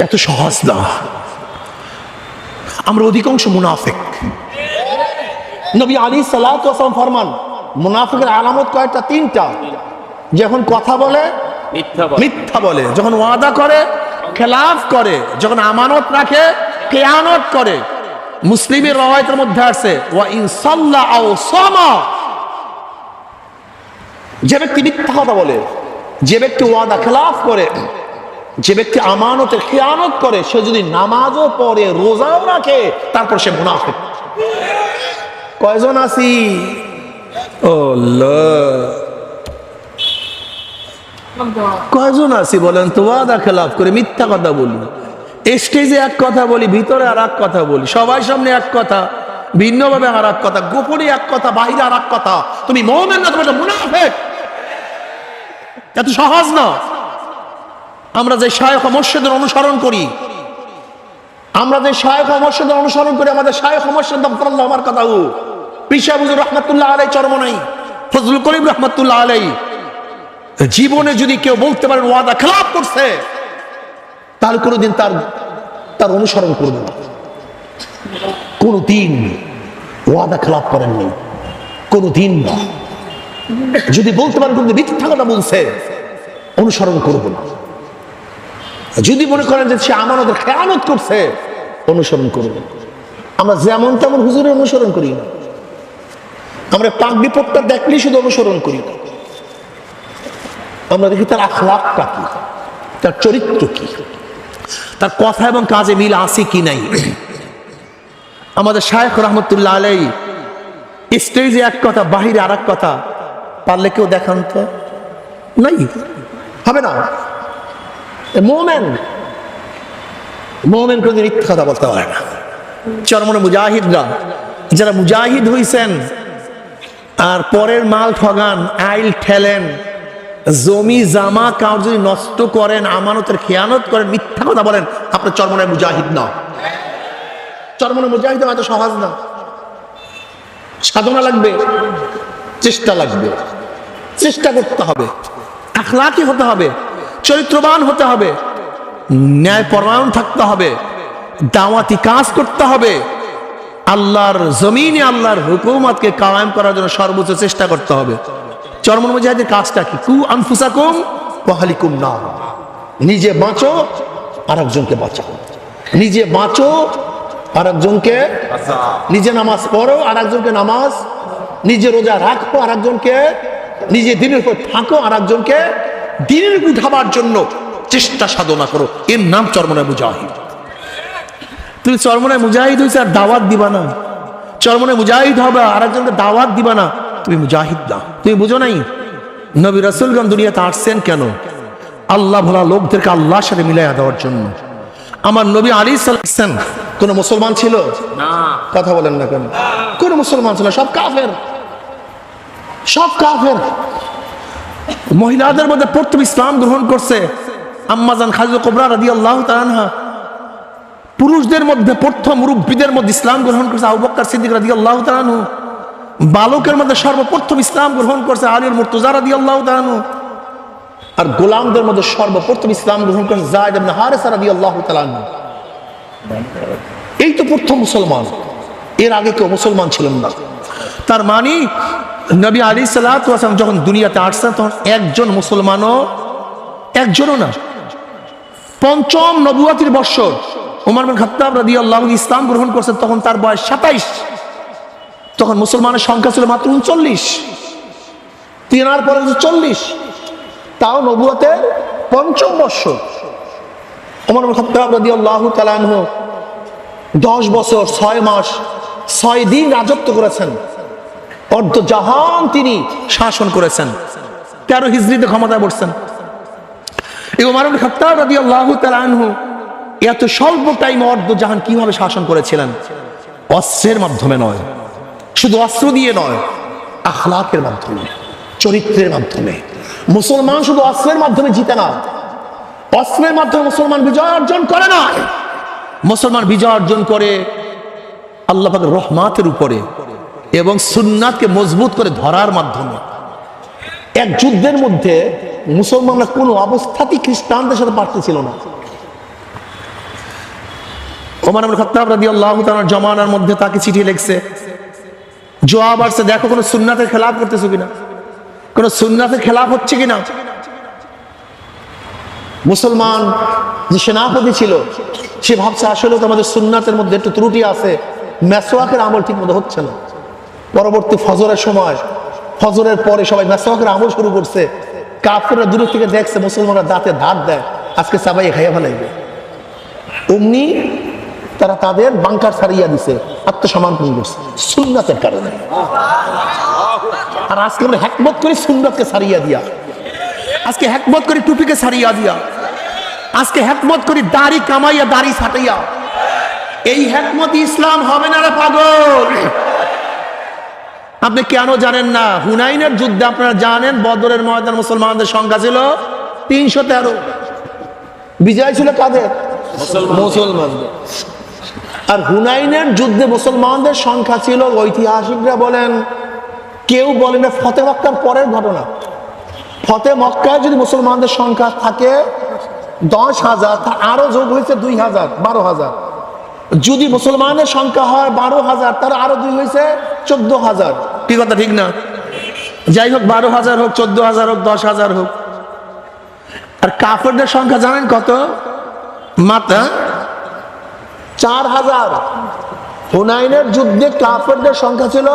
এত সহজ না। আমরা অধিকাংশ মুনাফিক। নবী আলাইহিস সালাতু ওয়াস সালাম ফরমান, মুনাফিকের আলামত কয়টা? তিনটা। যখন কথা বলে মিথ্যা বলে, যখন ওয়াদা করে খেলাফ করে, যখন আমানত রাখে খেয়ানত করে। মুসলিমের রওয়ায়াতের মধ্যে আছে, ওয়া ইন সাল্লা আও সামা, যে ব্যক্তি মিথ্যা কথা বলে, যে ব্যক্তি ওয়াদা খেলাফ করে, যে ব্যক্তি আমানতের খেয়ানত করে, সে যদি নামাজও পড়ে, রোজাও রাখে, তারপর সে মুনাফিক। কয়জন আছি? কয়জন আছি বলেন তো? ওয়াদা খেলাফ করে মিথ্যা কথা বলি, স্টেজে এক কথা বলি, ভিতরে আর এক কথা বলি, সবাই সামনে এক কথা, ভিন্নভাবে আর এক কথা, গোপনে এক কথা, বাহিরে আর এক কথা। তুমি মুমিন না, তুমি মুনাফিক। এত সহজ না। আমরা যে শায়খ মুর্শিদের অনুসরণ করি, আমাদের শায়খ মুর্শিদ দফরুল্লাহ আমার কথা ও পীর সাহেব হুজুর রাহমাতুল্লাহ আলাইহি চরমনাই, ফজলুল করিম রাহমাতুল্লাহ আলাইহি, জীবনে যদি কেউ বলতে পারেন ওয়াদা খেলাফ করছে, তাহলে কোনোদিন তার অনুসরণ করবে না। কোনোদিন ওয়াদা খেলাফ করেননি, কোনোদিন না। যদি বলতে পারেন কোনোদিন মিথ্যা কথা বলছে, অনুসরণ করবে না। যদি মনে করেন যে সে আমানতের খেয়ানত করছে, অনুসরণ করবে। আমরা যেমন তেমন হুজুরের অনুসরণ করি না। আমরা পাগড়ি পট্টা দেখলেই শুধু অনুসরণ করি না, আমরা দেখি তার আখলাকটা কি, তার চরিত্র কি, তার কথা এবং কাজে মিল আছে কি নাই। আমাদের শায়খ রহমতুল্লাহ আলাইহি স্টেজে এক কথা, বাহিরে আর এক কথা। পারলে কেউ দেখান তো, নাই, হবে না। মোমেন কোনদিন মিথ্যা কথা বলতে পারে না। চরমনে মুজাহিদরা, যারা মুজাহিদ হইছেন আর পরের মাল ঠগান, আইল ঠেলেন, জমি জামা কাউর যদি নষ্ট করেন, আমানতের খেয়ানত করেন, মিথ্যা কথা বলেন, আপনার চরমনে মুজাহিদ না। চরমনে মুজাহিদ এত সহজ না। সাধনা লাগবে, চেষ্টা লাগবে, চেষ্টা করতে হবে, আখলাকি হতে হবে, চরিত্রবান হতে হবে, ন্যায়পরায়ণ থাকতে হবে, দাওয়াতি কাজ করতে হবে, আল্লাহর জমিনে আল্লাহর হুকুমতকে কায়েম করার জন্য সর্বোচ্চ চেষ্টা করতে হবে। চরমনে মুজাহিদের কাজটা কি? কু আনফুসাকুম ওয়া আহলিকুম নার। নিজে বাঁচো আর একজনকে বাঁচাও, নিজে বাঁচো আর একজনকে, নিজে নামাজ পড়ো আর একজনকে নামাজ, নিজে রোজা রাখো আর একজনকে, নিজে দিনের উপর থাকো আর একজনকে দিনের উঠাবার জন্য চেষ্টা সাধনা করো। এর নাম চরমনে মুজাহিদ। তুমি চরমনে মুজাহিদ হয়েছে আর দাওয়াত দিবা না, চরমনে মুজাহিদ হবে আর একজনকে দাওয়াত দিবা না, তুমি মুজাহিদ না। তুমি বুঝো নাই নবী রাসূলগণ দুনিয়াতে আসছেন কেন? আল্লাহ ভোলা লোকদেরকে আল্লাহর সাথে মিলাইয়া দেওয়ার জন্য। আমার নবী আলাইহিস সালাম কোন মুসলমান ছিল না? কথা বলেন না কেন? কোন মুসলমান ছিল? সব কাফের, সব কাফের। মহিলাদের মধ্যে প্রথম ইসলাম গ্রহণ করছে আম্মাজান খাদিজা কুবরা রাদিয়াল্লাহু তাআলা আনহা। পুরুষদের মধ্যে প্রথম মুরব্বীদের মধ্যে ইসলাম গ্রহণ করছে আবু বকর সিদ্দিক রাদিয়াল্লাহু তাআলা আনহু। বালকের মধ্যে সর্বপ্রথম ইসলাম গ্রহণ করছে আলী মুর্তজা রাদিয়াল্লাহু তাআলা আনহু। আর গোলামদের মধ্যে সর্বপ্রথম ইসলাম গ্রহণ করছে যায়েদ ইবনে হারিসা রাদিয়াল্লাহু তাআলা আনহু। এই তো প্রথম মুসলমান, এর আগে কেউ মুসলমান ছিলেন না। তার মানে নবী আলাইহিস সালাতু ওয়াস সালাম যখন দুনিয়াতে আসছেন তখন একজন মুসলমানও, একজনও না। পঞ্চম নবুয়তির বৎসর ওমর বিন খাত্তাব রাদিয়াল্লাহু আনহু ইসলাম গ্রহণ করছেন, তখন তার বয়স 27। তখন মুসলমানের সংখ্যা ছিল মাত্র 39। তিনার পরে 40, তাও নবুয়তের পঞ্চম বৎসর। ওমর বিন খাত্তাব রাদিয়াল্লাহু তাআলা আনহু 10 বছর 6 মাস 6 দিন রাজত্ব করেছেন। অর্ধ জাহান তিনি শাসন করেছেন। 13 হিজরিতে ক্ষমতায় বসছেন। এই ওমর ইবনে খাত্তাব রাদিয়াল্লাহু তাআলা আনহু এত স্বল্প টাইমে অর্ধ জাহান কিভাবে শাসন করেছিলেন? অস্ত্রের মাধ্যমে নয়, শুধু অস্ত্র দিয়ে নয়, আখলাকের মাধ্যমে, চরিত্রের মাধ্যমে। মুসলমান শুধু অস্ত্রের মাধ্যমে জিতে না, অস্ত্রের মাধ্যমে মুসলমান বিজয় অর্জন করে না। মুসলমান বিজয় অর্জন করে আল্লাহ পাকের রহমতের উপরে এবং সুন্নাতকে মজবুত করে ধরার মাধ্যমে। এক যুদ্ধের মধ্যে মুসলমানরা কোনো অবস্থাতেই খ্রিস্টানদের সাথে পারতেছিল না। ওমর ইবনে খাত্তাব রাদিয়াল্লাহু তাআলার জামানার মধ্যে তাকে চিঠি লিখছে, জবাব আসছে, দেখো কোনো সুন্নাতের খেলাফ করতেছো কিনা, কোনো সুন্নাতের খেলাফ হচ্ছে কিনা। মুসলমান যে সেনাপতি ছিল সে ভাবছে আসলে তো আমাদের সুন্নাতের মধ্যে একটু ত্রুটি আছে, মেসওয়াকের আমল ঠিক মতো হচ্ছে না। পরবর্তী ফজরের সময়, ফজরের পরে সবাই মেসওয়াকের আমল শুরু করছে। কাফেররা দূর থেকে দেখছে মুসলমানরা দাঁতে ধার দেয়, আজকে সবাই খাইয়া ফেলাইবে। অমনি তারা তাদের বাংকার ছাড়িয়া দিছে, আত্মসমর্পণ করছে সুন্নাতের কারণে। আর আজকে আমরা হেকমত করি সুন্নাতকে ছাড়িয়া দিয়া, আজকে হেকমত করি টুপিকে ছাড়িয়া দিয়া, আজকে হেকমত করি দাড়ি কামাইয়া দাড়ি ছাটাইয়া, এই হিকমত ইসলাম হবে না রে পাগল। আপনি কেন জানেন না? হুনাইনের যুদ্ধে আপনারা জানেন বদরের ময়দান মুসলমানদের সংখ্যা ছিল 313। বিজয় ছিল কাদের? মুসলমানদের। আর হুনাইনের যুদ্ধে মুসলমানদের সংখ্যা ছিল, ঐতিহাসিকরা বলেন, কেউ বলেন ফতে মক্কার পরের ঘটনা। ফতে মক্কায় যদি মুসলমানদের সংখ্যা থাকে 10,000, তা আরো যোগ হয়েছে 2,000, 12,000। যদি মুসলমানের সংখ্যা হয় 12,000, তার আরো 2 হয়েছে 14,000। কি কথা ঠিক না? যাই হোক, 12,000 হোক, 14,000 হোক, 10,000 হোক। আর কাফেরদের সংখ্যা জানেন কত? মাত্র 4,000। হুনাইনের যুদ্ধে কাফেরদের সংখ্যা ছিল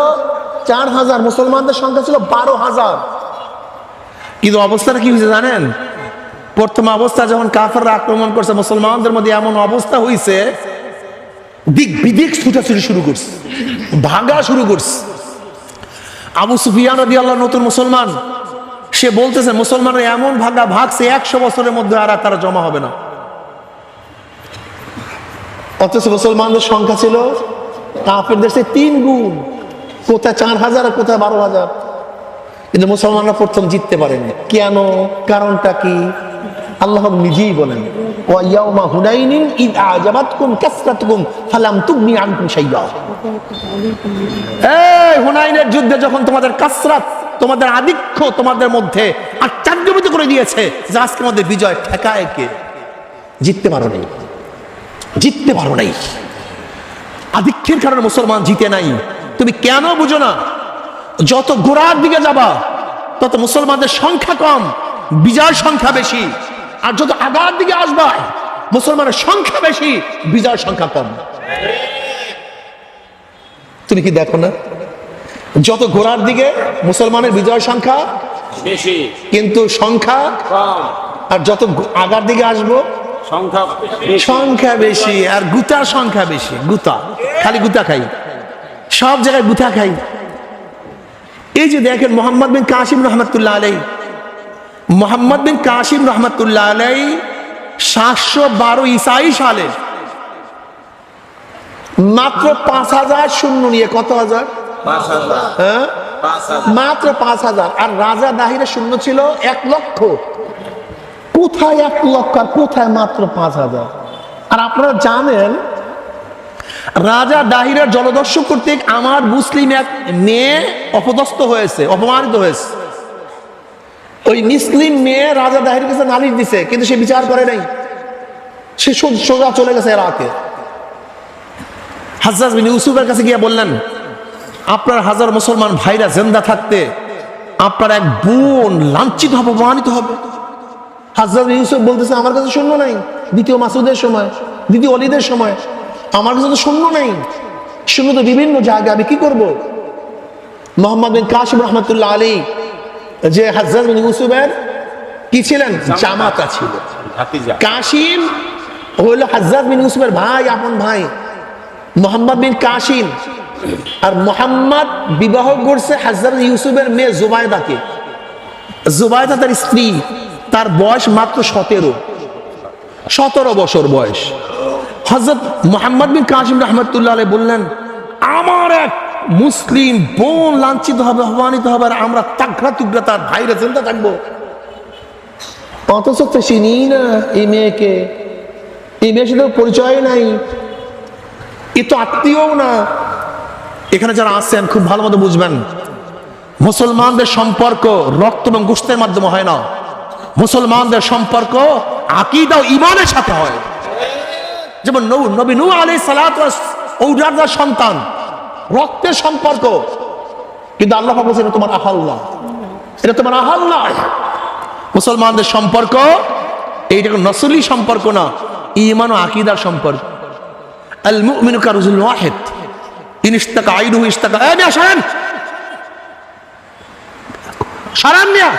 4,000, মুসলমানদের সংখ্যা ছিল 12,000। কিন্তু অবস্থাটা কি হয়েছে জানেন? প্রথম অবস্থা যখন কাফেররা আক্রমণ করছে, মুসলমানদের মধ্যে এমন অবস্থা হয়েছে, দিক বিদিক ছুটাছুটি শুরু করছে, ভাগা শুরু করছে। আবু সুফিয়ান রাদিয়াল্লাহু নতুন মুসলমান, সে বলতেছে মুসলমানরা এমন ভাগছে 100 বছরের মধ্যে আর তারা জমা হবে না। অথচ মুসলমানদের সংখ্যা ছিল কাফেরদের চেয়ে 3 গুণ। কোথায় 4,000 আর কোথায় 12,000। কিন্তু মুসলমানরা প্রথম জিততে পারেনি। কেন? কারণটা কি? আল্লাহ নিজেই বলেন, ওয়াইয়াউমা হুনাইনিন ইয আ'জাবাতকুম কাসরাতুকুম ফালাম তুগনি আনকুম শাইআ। এই হুনাইনের যুদ্ধে যখন তোমাদের কাসরাত, তোমাদের আধিক্য তোমাদের মধ্যে আশ্চর্যজনক করে দিয়েছে যে আজকের মধ্যে বিজয় ঠেকায় কে? জিততে পারো নাই, জিততে পারো নাই। আধিক্যের কারণে মুসলমান জিতে নাই। তুমি কেন বুঝো না? যত গোড়ার দিকে যাবা তত মুসলমানদের সংখ্যা কম, বিজয়ের সংখ্যা বেশি। আর যত আগার দিকে আসবা মুসলমানের সংখ্যা বেশি, বিজয়ের সংখ্যা কম। তুমি কি দেখো না? যত গোড়ার দিকে মুসলমানের বিজয়ের সংখ্যা বেশি, কিন্তু সংখ্যা কম। আর যত আগার দিকে আসবো সংখ্যা বেশি, আর গুতার সংখ্যা বেশি। গুতা, খালি গুতা খাই, সব জায়গায় গুতা খাই। এই যে দেখেন মোহাম্মদ বিন কাসিম রহমতুল্লাহ আলাই, মোহাম্মদ বিন কাসিম রহমতুল্লাহ আলাই 712 ঈসাই সালে মাত্র 5,000 সৈন্য নিয়ে, কত হাজার? 5,000। হ্যাঁ, মাত্র 5,000। আর রাজা দাহিরের সৈন্য ছিল 1 লক্ষ। কোথায় 1 লক্ষ আর কোথায় মাত্র 5,000? আর আপনারা জানেন রাজা দাহিরের জলদস্যু কর্তৃক আমার মুসলিম এক মেয়ে অপদস্থ হয়েছে, অপমানিত হয়েছে। ওই মুসলিম মেয়ে রাজা দাহিরের কাছে নালিশ দিছে, কিন্তু সে বিচার করে নাই। সে সোজা চলে গেছে ইরাকে। হাজ্জাজ বিন ইউসুফের কাছে গিয়ে বললেন, আপনার হাজার মুসলমান ভাইরা জিন্দা থাকতে আপনার এক বোন লাঞ্ছিত হবে, অপমানিত হবে। হাজ্জাজ বিন ইউসুফ বলতেছে, আমার কাছে শূন্য নাই। দ্বিতীয় মাসুদের সময়, দ্বিতীয় অলিদের সময় আমার কাছে তো শূন্য নেই, শূন্য তো বিভিন্ন জায়গায়, আমি কি করব? মোহাম্মদ বিন কাসিম রহমতুল্লাহ আলী, যে হাজ্জাজ বিন ইউসুফের কি ছিলেন? জামাতা ছিল। কাসিম হইল হাজ্জাজ বিন ইউসুফের ভাই, আপন ভাই। মোহাম্মদ বিন কাসিম আর মোহাম্মদ বিবাহ করছে হাজ্জাজ বিন ইউসুফের মেয়ে জুবাইদাকে। জুবাইদা তার স্ত্রী, তার বয়স মাত্র 17 বছর বয়স। হযরত মুহাম্মদ বিন কাসিম রাহমাতুল্লাহ আলাইহি বললেন, আমার এক মুসলিম বোন লাঞ্ছিত হবে, অপমানিত হবে, আর আমরা তাগড়া তুগড়া তার ভাইরা জিন্দা থাকবো। অথচ তো চিনি না এই মেয়েকে, এই মেয়ের সাথে পরিচয় নাই, এ তো আত্মীয়ও না। এখানে যারা আছেন খুব ভালো মতো বুঝবেন, মুসলমানদের সম্পর্ক রক্ত এবং গোশতের মাধ্যমে হয় না। মুসলমানদের সম্পর্ক আকীদা ও ঈমানের সাথে হয়। যেমন নবী নূহ আলাইহিস সালাতু ওয়াস সন্তান, রক্তের সম্পর্ক। কিন্তু আল্লাহ পাক বলেছেন, এটা তোমার আহাল না, এটা তোমার আহাল না। মুসলমানদের সম্পর্ক এইটা নসলি সম্পর্ক না, ঈমান ও আকীদার সম্পর্ক। আল মুমিনু কারজুল ওয়াহিদ ইন ইশতাকা আইনুহু ইশতাকা। এই মিয়া সরেন, সরেন মিয়া।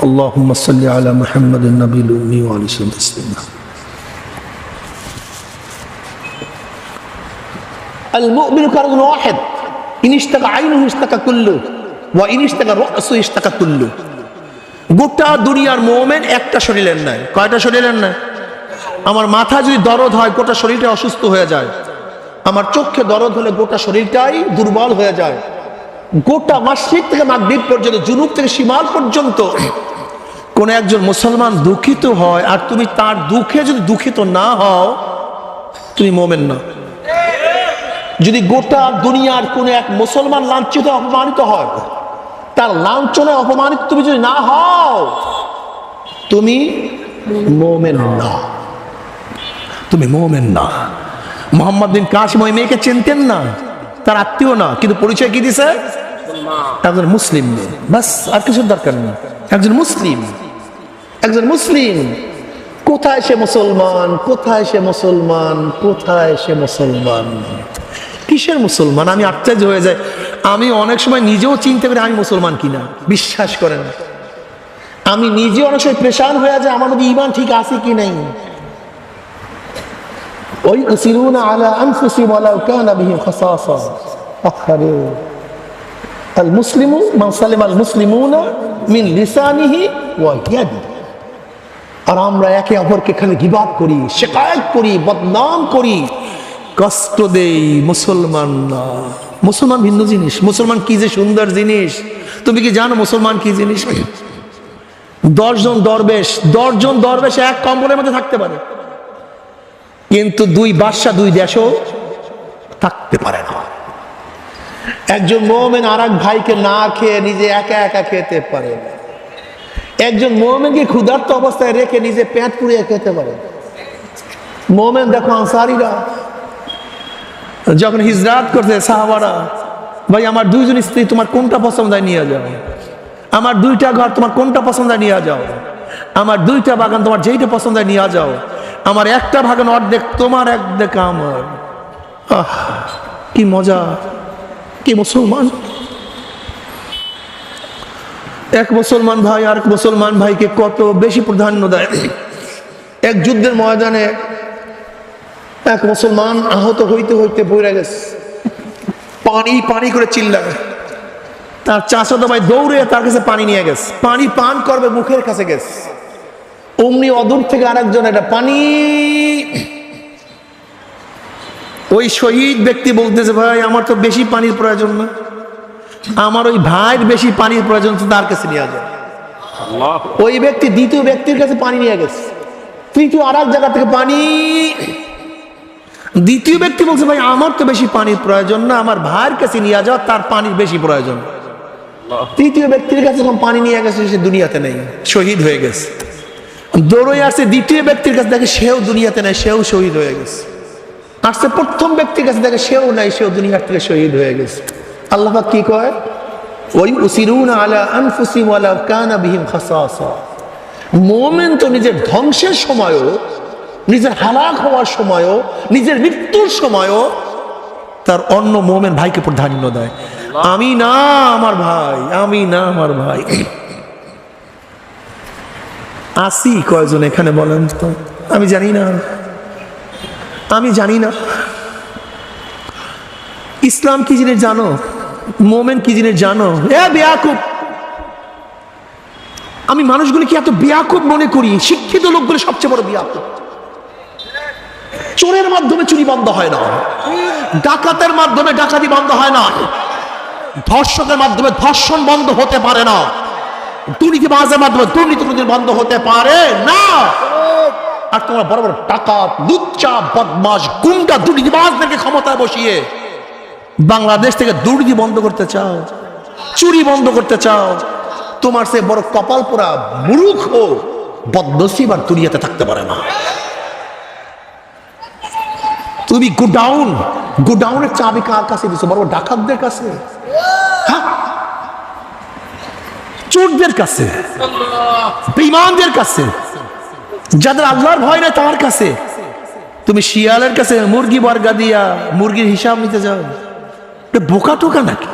اللهم صل على محمد النبي الأمي وعلى آله وسلم. المؤمن كرجل واحد إن اشتكى عينه اشتكى كله وإن اشتكى رأسه اشتكى كله. গোটা দুনিয়ার মুমিন একটা শরীরের নয়। কয়টা শরীরের নয়? আমার মাথা যদি দরদ হয় গোটা শরীরটা অসুস্থ হয়ে যায়, আমার চোখে দরদ হলে গোটা শরীরটাই দুর্বল হয়ে যায়। গোটা মাসরিক থেকে মাগরিব পর্যন্ত, জুনুব থেকে শিমাল পর্যন্ত কোন একজন মুসলমান দুঃখিত হয় আর তুমি তার দুঃখে যদি দুঃখিত না হও, তুমি মোমেন না। যদি গোটা দুনিয়ার কোন এক মুসলমান লাঞ্ছিত অপমানিত হয়, তার লাঞ্ছনায় অপমানিত তুমি যদি না হও, তুমি মোমেন না, তুমি মোমেন না। মোহাম্মদ বিন কাসিম ওই মেয়েকে চিনতেন না, তার আত্মীয় না, কিন্তু পরিচয় কি দিছে? একজন মুসলিম মেয়ে, বাস, আর কিছুর দরকার নেই। একজন মুসলিম, একজন মুসলিম। কোথায় সে মুসলমান, কোথায় সে মুসলমান, কোথায় সে মুসলমান? কিসের মুসলমান? আমি আশ্চর্য হয়ে যাই। আমি অনেক সময় নিজেও চিনতে পারি আমি মুসলমান কিনা, বিশ্বাস করেন। আমি নিজে অনেক সময় পেরেশান হয়ে যায় আমার মধ্যে ঈমান ঠিক আছে কি নাই। ওই ইউসিরুনা আলা আনফুসিহিম ওয়ালাউ কানা বিহিম খাসাসা। আখরে আল মুসলিমু মান সালিমা আল মুসলিমুনা মিন লিসানিহি ওয়া ইয়াদিহি। আর আমরা একে অপরকে খালি গিবত করি, শিকায়ত করি, বদনাম করি, কষ্ট দেই। মুসলমান না। মুসলমান ভিন্ন জিনিস। মুসলমান কি যে সুন্দর জিনিস, তুমি কি জানো মুসলমান কি জিনিস? 10 জন দরবেশ এক কম্বলের মধ্যে থাকতে পারে, কিন্তু 2 বাদশা 2 দেশও থাকতে পারে না। একজন মুমিন আর এক ভাইকে না খেয়ে নিজে একা একা খেতে পারে না। একজন মুমিনকে ক্ষুধার্ত অবস্থায় রেখে নিজে পেট পুড়িয়ে খেতে পারে। মুমিন দেখো আনসারীরা যখন হিজরাত করছে, সাহাবারা, ভাই আমার 2 জন স্ত্রী, তোমার কোনটা পছন্দ হয় নিয়ে যাও। আমার 2টা ঘর, তোমার কোনটা পছন্দ হয় নিয়ে যাও। আমার 2টা বাগান, তোমার যেইটা পছন্দ হয় নিয়ে যাও। আমার একটা বাগান অর্ধেক তোমার, অর্ধেক আমার। আহ, কি মজা, কি মুসলমান। এক মুসলমান ভাই আর এক মুসলমান ভাইকে কত বেশি প্রাধান্য দেয়। এক যুদ্ধের ময়দানে এক মুসলমান আহত হইতে হইতে পড়ে গেছে, পানি পানি করে চিল্লায়। তার চাচাতো ভাই দৌড়ে তার কাছে পানি নিয়ে গেছে, পানি পান করবে, মুখের কাছে গেছে। অমনি অদূর থেকে আরেকজন এটা পানি। ওই শহীদ ব্যক্তি বলতেছে, ভাই আমার তো বেশি পানির প্রয়োজন না, আমার ওই ভাইয়ের বেশি পানির প্রয়োজন, তার কাছে নিয়ে যায়। ওই ব্যক্তি দ্বিতীয় ব্যক্তির কাছে পানি নিয়ে গেছে, তৃতীয় আর এক জায়গা থেকে পানি। দ্বিতীয় ব্যক্তি বলছে, ভাই আমার তো বেশি পানির প্রয়োজন না, আমার ভাইয়ের কাছে নিয়ে যাও, তার পানির বেশি প্রয়োজন। তৃতীয় ব্যক্তির কাছে যখন পানি নিয়ে গেছে, সে দুনিয়াতে নেই, শহীদ হয়ে গেছে। দৌড়ে আসছে দ্বিতীয় ব্যক্তির কাছে, দেখে সেও দুনিয়াতে নেই, সেও শহীদ হয়ে গেছে। আসছে প্রথম ব্যক্তির কাছে, দেখে সেও নাই, সেও দুনিয়ার থেকে শহীদ হয়ে গেছে। আল্লাহ পাক কি কয়? ওই ইউসিরুনা আলা আনফুসিহিম ওয়ালাউ কানা বিহিম খাসাসা। মুমিন তো নিজের ধ্বংসের সময়ও, নিজের হালাক হওয়ার সময়ও, নিজের মৃত্যুর সময়ও তার অন্য মুমিন ভাইকে প্রাধান্য দেয়। আমি না আমার ভাই, আমি না আমার ভাই। আসি কয়জন এখানে বলেন তো? আমি জানি না, আমি জানি না। ইসলাম কি জিনিস জানো? মোমেন কি জিনিস জানো? এ বেয়াকুব! আমি মানুষগুলিকে এত বেয়াকুব মনে করি। শিক্ষিত লোকগুলো সবচেয়ে বড় বেয়াকুব। চোরের মাধ্যমে চুরি বন্ধ হয় না, ডাকাতের মাধ্যমে ডাকাতি বন্ধ হয় না, ধর্ষকের মাধ্যমে ধর্ষণ বন্ধ হতে পারে না, দুর্নীতিবাজের মাধ্যমে দুর্নীতি বন্ধ হতে পারে না। আর তোমার বড় বড় ডাকাত, লুচ্চা, বদমাশ, গুন্ডা, দুর্নীতিবাজদেরকে ক্ষমতায় বসিয়ে বাংলাদেশ থেকে দুর্নীতি বন্ধ করতে চাও, চুরি বন্ধ করতে চাও। তোমার সে বড় কপাল পোড়া মূর্খ বদনসিব আর দুনিয়াতে থাকতে পারে না। তুমি গোডাউনের চাবি কার কাছে দিছো? বড় বড় ডাকাতদের কাছে, হ্যাঁ, চোরদের কাছে, বেঈমানদের কাছে, যাদের আল্লাহর ভয় নাই তার কাছে। তুমি শিয়ালের কাছে মুরগি বর্গা দিয়া মুরগির হিসাব নিতে যাও? বোকা টোকা নাকি?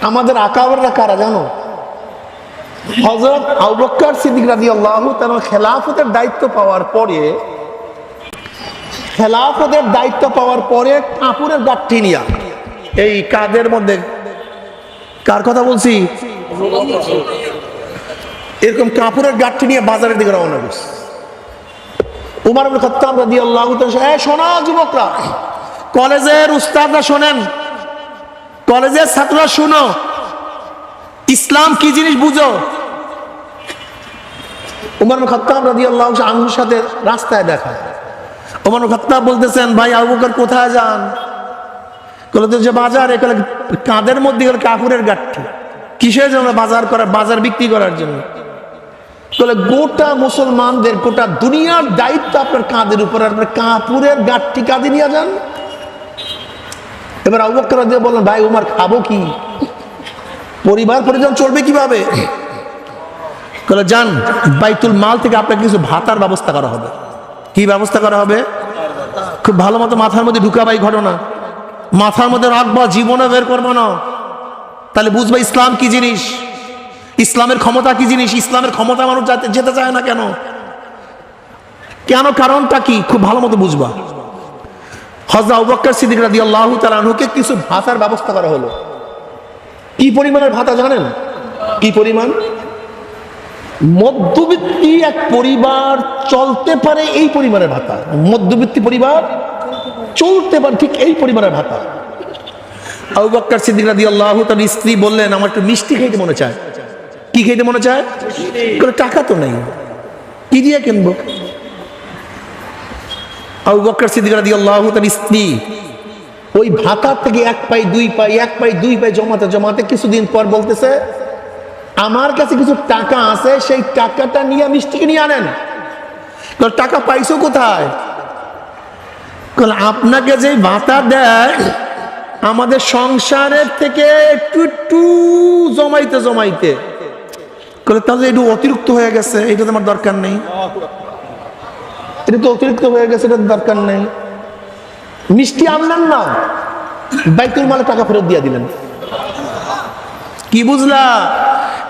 আমাদের আকাবেররা কারা জানো? হযরত আবু বকর সিদ্দিক রাদিয়াল্লাহু তাআলা খেলাফতের দায়িত্ব পাওয়ার পরে কাপড়ের গাঁটটি নিয়া, এই কাদের মধ্যে কার কথা বলছি? এরকম কাপড়ের গাঠি নিয়ে বাজারের দিকে রওনা করছে। উমর ইবনে খাত্তাব রাদিয়াল্লাহু তাআলা, এই শোনো যুবকরা, কলেজের উস্তাদরা শোনেন, কলেজের ছাত্ররা শুনো, ইসলাম কি জিনিস বুঝো। উমর ইবনে খাত্তাব রাদিয়াল্লাহু আনহুর সাথে রাস্তায় দেখা। উমর ইবনে খাত্তাব বলতেছেন, ভাই আবু বকর কোথায় যান? বলে তো যে বাজারে। কাঁধের মধ্যে গেল কাপড়ের গাঠি, কিসের জন্য? বাজার করার, বাজার বিক্রি করার জন্য। বলে গোটা মুসলমানদের, গোটা দুনিয়ার দায়িত্ব আপনার কাঁধের উপর, আপনার কাপড়ের গাঠি কাঁধে নিয়ে যান। এবার আবু বকর রাদিয়াল্লাহু বললেন, ভাই উমর খাবো কি, পরিবার পরিজন চলবে কিভাবে? বলে যান, বাইতুল মাল থেকে আপনাকে কিছু ভাতার ব্যবস্থা করা হবে। কি ব্যবস্থা করা হবে? খুব ভালো মতো মাথার মধ্যে ঢুকাবাই ঘটনা, মাথার মধ্যে রাখবা, জীবনে বের করবো না, তাহলে বুঝবা ইসলাম কি জিনিস, ইসলামের ক্ষমতা কি জিনিস। ইসলামের ক্ষমতা মানুষ যেতে চায় না কেন, কেন, কারণটা কি, খুব ভালো মতো বুঝবা। হযরত আবু বকর সিদ্দিক রাদিয়াল্লাহু তাআলা আনহুকে কিছু ভাতার ব্যবস্থা করা হলো। কি পরিমাণের ভাতা জানেন? কি পরিমাণ? মধ্যবিত্তি এক পরিবার চলতে পারে এই পরিমাণের ভাতা, মধ্যবিত্তি পরিবার চলতে পারে ঠিক এই পরিমাণের ভাতা। আবু বকর সিদ্দিক রাদিয়াল্লাহু তাআলার স্ত্রী বললেন, আমার একটু মিষ্টি খেতে মনে চায়। কি খেতে মনে চায়? টাকা তো নেই, কি দিয়ে কিনবো? আবু বকর সিদ্দিক রাদিয়াল্লাহু তাআলার স্ত্রী ওই ভাতার থেকে এক পাই দুই পাই, এক পাই দুই পাই জমাতে জমাতে কিছুদিন পর বলতেছে, আমার কাছে কিছু টাকা আছে, সেই টাকাটা নিয়ে মিষ্টি কিনে আনেন। টাকা পাইছো কোথায়? আপনাকে যে ভাতা দেয় আমাদের সংসারের থেকে একটু একটু জমাইতে জমাইতে, তাহলে একটু অতিরিক্ত হয়ে গেছে, এটা তো আমার দরকার নেই, এটা তো অতিরিক্ত হয়ে গেছে, এটা দরকার নেই। মিষ্টি আনলেন না, বাইতুল মালে টাকা ফেরত দিয়ে দিলেন। কি বুঝলা?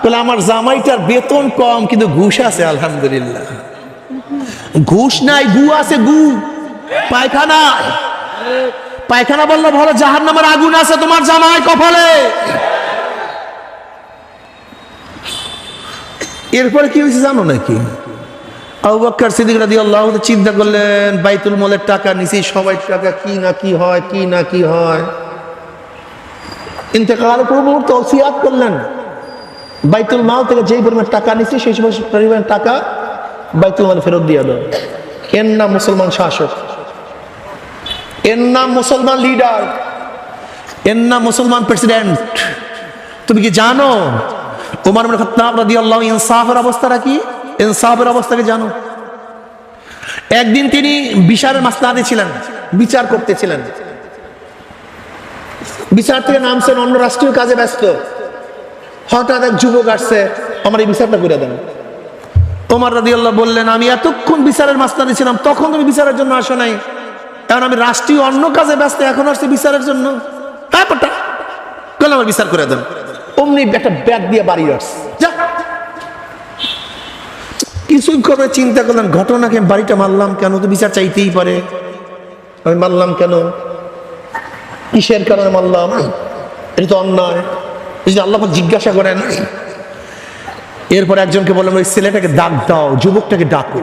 বলে আমার জামাইটার বেতন কম কিন্তু ঘুষ আছে আলহামদুলিল্লাহ। ঘুষ নাই, গু আছে, গু, পায়খানা। পায়খানা বললো ভালো, জাহান্নামের আগুন আছে তোমার জামাই কপালে। এরপরে কি হয়েছে জানো নাকি? আবু বকর সিদ্দিক রাদিয়াল্লাহু তাআলা চিন্তা করলেন, বাইতুল মালের টাকা নিছি, সবাই টাকা কি না কি হয়, কি না কি হয়। ইন্তেকালের পূর্ব মুহূর্তে ওসিয়াত করলেন, বাইতুল মাল থেকে যেই পরিমাণ টাকা নিছি সেই পরিমাণ টাকা বাইতুল মালে ফেরত দিয়ে দাও। এর নাম মুসলমান শাসক, এর নাম মুসলমান লিডার, এর নাম মুসলমান প্রেসিডেন্ট। তুমি কি জানো ওমর ইবনে খাত্তাব রাদিয়াল্লাহু আনহু ইনসাফের অবস্থাটা কি? ইনসাফের অবস্থাকে জানো? একদিন তিনি বিচারের মাসনাদে ছিলেন, বিচার করতেছিলেন, বিচার থেকে নামছেন, অন্য রাষ্ট্রীয় কাজে ব্যস্ত। হঠাৎ এক যুবক আসছে, আমার এই বিচারটা করে দেন। ওমর রাদিয়াল্লাহু বললেন, আমি এতক্ষণ বিচারের মাসনাদে ছিলাম, তখন তুমি বিচারের জন্য আসো নাই, কারণ আমি রাষ্ট্রীয় অন্য কাজে ব্যস্ত, এখন আসছি বিচারের জন্য। তারপরটা বললাম আমার বিচার করে দেন। অমনি একটা ব্যাগ দিয়ে বাড়ি আসছে, যা। কিছুই করে চিন্তা করলেন, ঘটনাকে বাড়িটা মারলাম কেন? তো বিচার চাইতেই পারে, আমি মারলাম কেন, কিসের কারণে মারলাম, এটা তো অন্যায়, যদি আল্লাহ জিজ্ঞাসা করেন। এরপর একজনকে বললাম, ওই ছেলেটাকে ডাক দাও, যুবকটাকে ডাকো।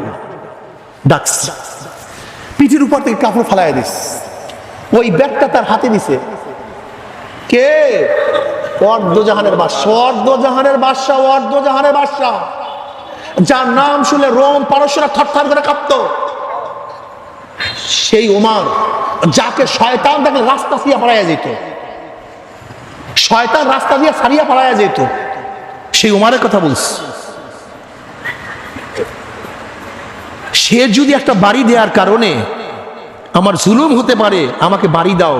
ডাকছে, পিঠের উপর থেকে কাপড় ফালাই দিস, ওই ব্যাগটা তার হাতে দিছে। কে? অর্ধজাহানের বাদশা, অর্ধজাহানের বাদশা, অর্ধজাহানের বাদশা, যার নাম শুনলে রোম পারস্যরা থরথর করে কাঁপত। সেই ওমর, যাকে শয়তান দেখলে রাস্তা দিয়ে পালাইয়া যেত, শয়তান রাস্তা দিয়ে সারিয়া পালাইয়া যেত, সেই ওমরের কথা বলছে। সে যদি একটা বাড়ি দেওয়ার কারণে আমার জুলুম হতে পারে, আমাকে বাড়ি দাও,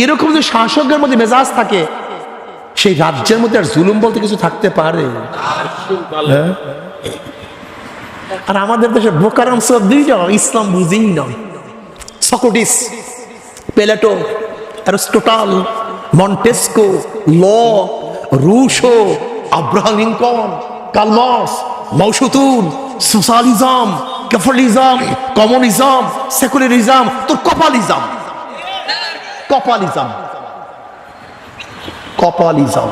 এরকম যদি শাসকের মধ্যে মেজাজ থাকে, সেই রাজ্যের মধ্যে আর জুলুম বলতে কিছু থাকতে পারে? হ্যাঁ? আর আমাদের দেশে বোকারাম সব দুইটা ইসলাম বুঝেই নয়। Socrates, Plato, Aristotle, Montesquieu, Locke, Rousseau, Abraham Lincoln, Karl Marx, Mao Zedong, socialism, capitalism, communism, secularism, তোর কপালিজম, কপালিজম, কপালিজম।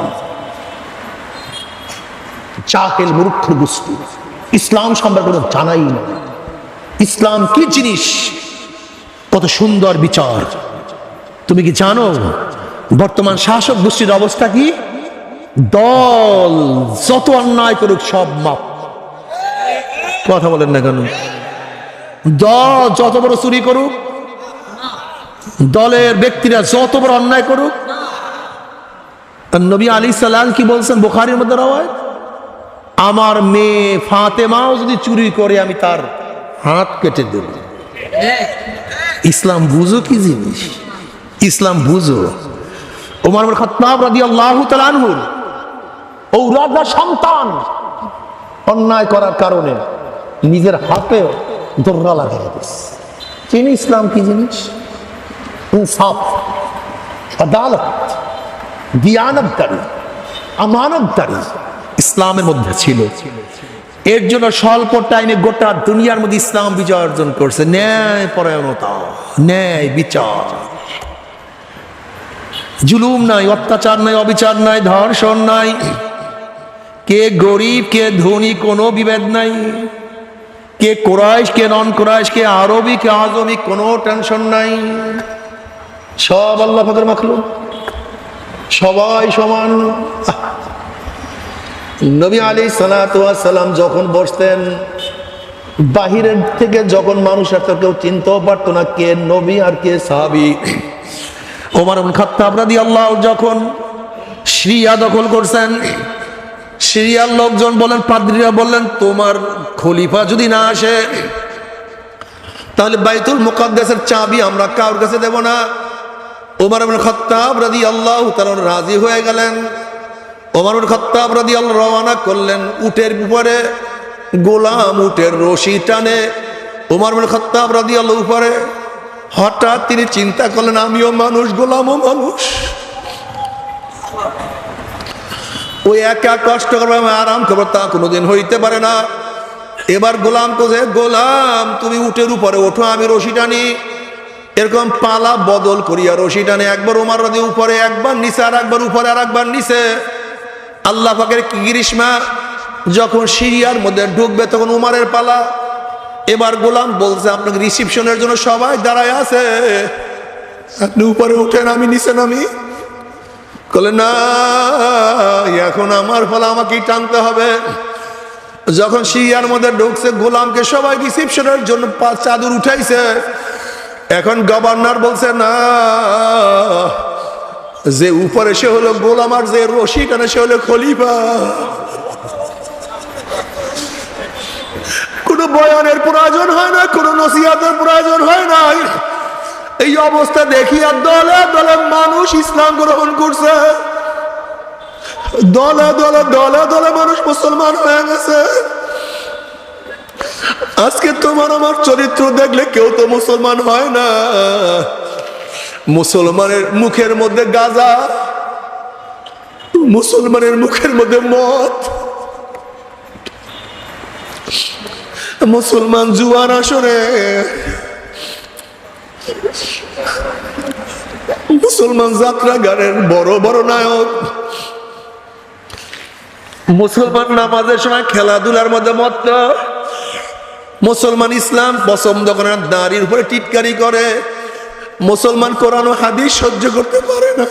জাহেল মূর্খ গোষ্ঠী, ইসলাম সম্পর্কে কোনো জানাই না। ইসলাম কি জিনিস, কত সুন্দর বিচার। তুমি কি জানো বর্তমান শাসক গোষ্ঠীর অবস্থা কি? দল যত অন্যায় করুক সব মাপ। কথা বলেন না কেন? দল যত বড় চুরি করুক, দলের ব্যক্তিরা যত বড় অন্যায় করুক, নবী আলাইহিস সালাম কি বলছেন বুখারীর মধ্যে রওয়ায়াত, আমার মেয়ে ফাতেমাও যদি চুরি করে আমি তার হাত কেটে দেব। ইসলাম বুঝো কি জিনিস, ইসলাম বুঝো। ওমর ইবনে খাত্তাব রাদিয়াল্লাহু তাআলা আনহু ঔলাদা সন্তান অন্যায় করার কারণে নিজের হাতে দোররা লাগিয়ে দিয়েছে। চিনি ইসলাম কি জিনিস? ইনসাফ, আদালত, দিয়ানতদারি, আমানতদারি ইসলামের মধ্যে ছিল। এর জন্য স্বল্প টাইমে গোটা দুনিয়ার মধ্যে ইসলাম বিজয় অর্জন করছে। ন্যায় পরায়ণতা, ন্যায় বিচার, জুলুম নাই, অত্যাচার নাই, অবিচার নাই, ধর্ষণ নাই, কে গরিব কে ধনী কোনো বিভেদ নাই, কে কুরাইশ কে নন কুরাইশ, কে আরবি কে আজমি, কোনো টেনশন নাই। সব আল্লাহ পাকের মাখলুক, সবাই সমান। নবী আলাইহিস সালাতু ওয়াস সালাম যখন বসতেন, বাহিরের থেকে যখন মানুষ আসতো কেউ চিনতেও পারতো না কে নবী আর কে সাহাবী। ওমর ইবনে খাত্তাব রাদিয়াল্লাহু যখন সিরিয়া দখল করছেন, সিরিয়ার লোকজন বলেন, পাদ্রীরা বললেন, তোমার খলিফা যদি না আসে তাহলে বাইতুল মুকাদ্দাসের চাবি আমরা কারোর কাছে দেব না। ওমর ইবনে খাত্তাব রাদিয়াল্লাহু তাআলা রাজি হয়ে গেলেন। ওমর ইবনে খাত্তাব রাদিয়াল্লাহু রওনা করলেন উটের উপরে, গোলাম উটের রশি টানে ওমর ইবনে খাত্তাব রাদিয়াল্লাহু উপরে। হঠাৎ তিনি চিন্তা করলেন, আমিও মানুষ, গোলামও মানুষ, ওই একা কষ্ট করবে, আমি আরাম করবো, তা কোনোদিন হইতে পারে না। এবার গোলাম কোজে, গোলাম তুমি উটের উপরে ওঠো, আমি রশি টানি। এরকম পালা বদল করিয়া রশি টানে, একবার ওমর রাদি উপরে, একবার নিচে, আর একবার উপরে, আর একবার নিচে। আল্লাহ পাকের কি গ্রীষ্মা, যখন সিরিয়ার মধ্যে ঢুকবে তখন উমারের পালা। এবার গোলাম বলছে, আপনাকে রিসিপশনের জন্য সবাই দাঁড়ায় আছে, আপনি উপরে উঠেন, আমি নিচে নামি। বলে না, এখন আমার ফলে আমাকেই টানতে হবে। যখন সিরিয়ার মধ্যে ঢুকছে, গোলামকে সবাই রিসিপশনের জন্য চাদর উঠাইছে। এখন গভর্নর বলছে, না, যে উপরে সে হলো গোলাম, আর যে রশি টানে সে হলো খলিফা। কোনো বয়ানের প্রয়োজন হয় না, কোনো নসিহতের প্রয়োজন হয় না। এই অবস্থা দেখিয়া দলে দলে মানুষ ইসলাম গ্রহণ করছে, দলে দলে দলে দলে মানুষ মুসলমান হয়ে গেছে। আজকে তোমার আমার চরিত্র দেখলে কেউ তো মুসলমান হয় না। মুসলমানের মুখের মধ্যে গাঁজা, মুসলমানের মুখের মধ্যে মদ, মুসলমান জুয়ার আসরে, মুসলমান যাত্রা গানের বড় বড় নায়ক, মুসলমান নামাজের সময় খেলাধুলার মধ্যে মত্ত, মুসলমান ইসলাম পছন্দ করে না, নারীর উপরে টিটকারি করে, মুসলমান কোরআন ও হাদিস সহ্য করতে পারে না।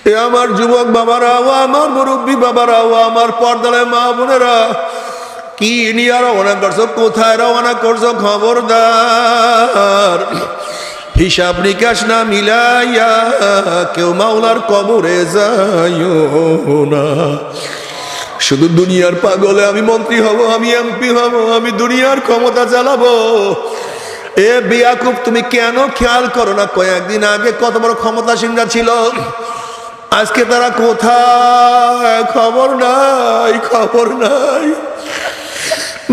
এ আমার যুবক বাবারা, ও আমার মুরব্বী বাবারা, ও আমার পর্দার মা বোনেরা, কি নিয়ে রওনা করছো, কোথায় রওনা করছো? খবরদার, হিসাব নিকাশ না মিলাইয়া কেউ মাওলার কবরে যাইও না। শুধু দুনিয়ার পাগলে আমি মন্ত্রী হব, আমি এমপি হব, আমি দুনিয়ার ক্ষমতা চালাবো। এ বেয়াকুব, তুমি কেন খেয়াল করো না কয়েকদিন আগে কত বড় ক্ষমতাসীনরা ছিল, আজকে তারা কোথায়? খবর নাই, খবর নাই।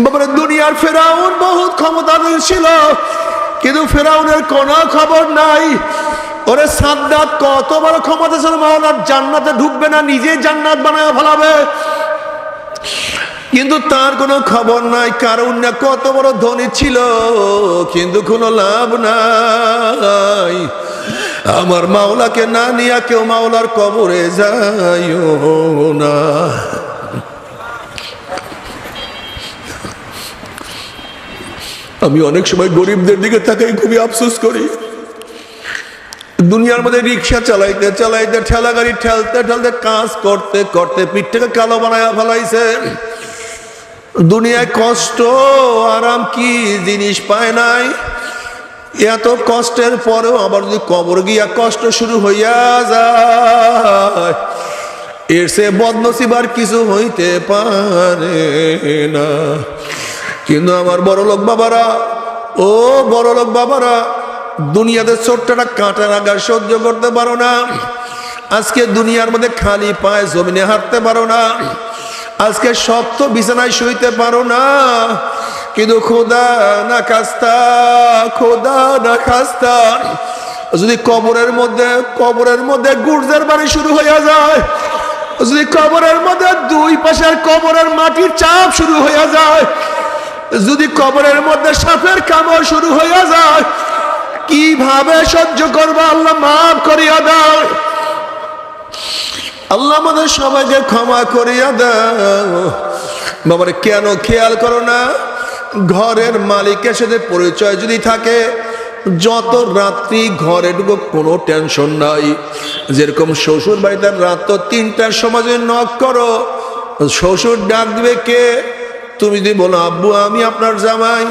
বাবারে, দুনিয়ার ফেরাউন বহুত ক্ষমতাধীন ছিল, কিন্তু ফেরাউনের কোনো খবর নাই। ওরে সাদ্দাত কত বড় ক্ষমতা ছিল, মাওলার জান্নাতে ঢুকবে না, নিজেই জান্নাত বানায় ফেলাবে, কিন্তু তার কোনো খবর নাই। কারণ না কত বড় ধনী ছিল, কিন্তু কোনো লাভ নাই। আমার মাওলাকে না নিয়া কেউ মাওলার কবরে যাইও না। আমি অনেক সময় গরিবদের দিকে তাকাই, খুবই আফসোস করি। দুনিয়ার মধ্যে রিক্সা চালাইতে চালাইতে, ঠেলা গাড়ি ঠেলতে ঠেলতে, কাজ করতে করতে পিঠটাকে কালো বানায়া ফেলাইছে। দুনিয়ায় কষ্ট আরাম কি জিনিস পায় নাই। এত কষ্টের পরেও আবার যদি কবর গিয়া কষ্ট শুরু হইয়া যায়, এর সে বদনসিবার কিছু হইতে পারে না। কিন্তু আমার বড়লোক বাবারা, ও বড়লোক বাবারা, দুনিয়াতে ছোট্ট একটা কাঁটার আঘাত সহ্য করতে পারো না। আজকে দুনিয়ার মধ্যে খালি পায়ে জমিনে হাঁটতে পারো না। আজকে শক্ত বিছানায় শুইতে পারো না। কিন্তু খোদা না খাস্তা, খোদা না খাস্তা, যদি কবরের মধ্যে গুর্জের বাড়ি শুরু হইয়া যায়, যদি কবরের মধ্যে দুই পাশের কবরের মাটির চাপ শুরু হইয়া যায়, যদি কবরের মধ্যে সাপের কামড় শুরু হইয়া যায়, কিভাবে সহ্য করবো? আল্লাহ মাফ করিয়া দাও, আল্লাহ আমাদের সবাইকে ক্ষমা করিয়া দাও। বাবারে কেন খেয়াল করো না? ঘরের মালিকের সাথে পরিচয় যদি থাকে, যত রাত্রি ঘরে ঢুকো কোনো টেনশন নাই। যেরকম শ্বশুর বাড়িতে রাত তো 3টার সময় যদি নক করো, শ্বশুর ডাক দিবে কে? তুমি যদি বলো আব্বু আমি আপনার জামাই,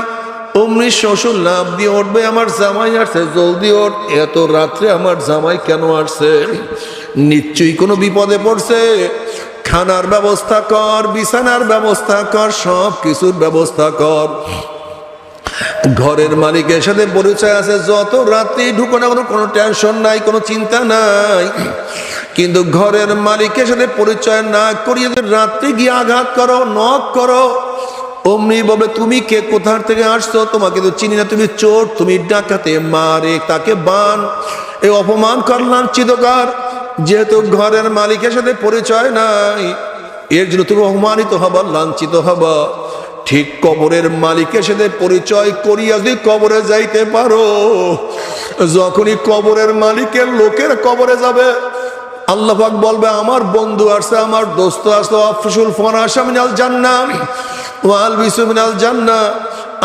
অমনি শ্বশুর লাভ দিয়ে উঠবে, আমার জামাই আসছে, জলদি ওঠ। এত রাত্রে আমার জামাই কেন আসছে? নিশ্চয়ই কোনো বিপদে পড়ছে। খানার ব্যবস্থা কর, বিছানার ব্যবস্থা কর, সব কিছুর ব্যবস্থা কর। ঘরের মালিকের সাথে পরিচয় আছে, যত রাত্রি ঢুকো না কোনো টেনশন নাই, কোনো চিন্তা নাই। কিন্তু ঘরের মালিকের সাথে পরিচয় না করিয়ে রাত্রি গিয়ে আঘাত করো, নক করো, অমনি বলবে তুমি কে, কোথার থেকে আসছো, তোমাকে তো চিনি না, তুমি চোর, তুমি ডাকাতে, মারে তাকে বান, এই অপমান কর, লাঞ্ছিত কর। যেহেতু ঘরের মালিকের সাথে পরিচয় নাই, এর জন্য তুমি অপমানিত হবা, লাঞ্ছিত হবা। ঠিক কবরের মালিকের সাথে পরিচয় করিয়া যদি কবরে যাইতে পারো, যখনই কবরের মালিকের লোকের কবরে যাবে, আল্লাহ পাক বলবে আমার বন্ধু আসছে, আমার দোস্ত আসছে, আফসুল ফরাশা মিনাল জান্নাহ ওয়াল বিসু মিনাল জান্নাহ,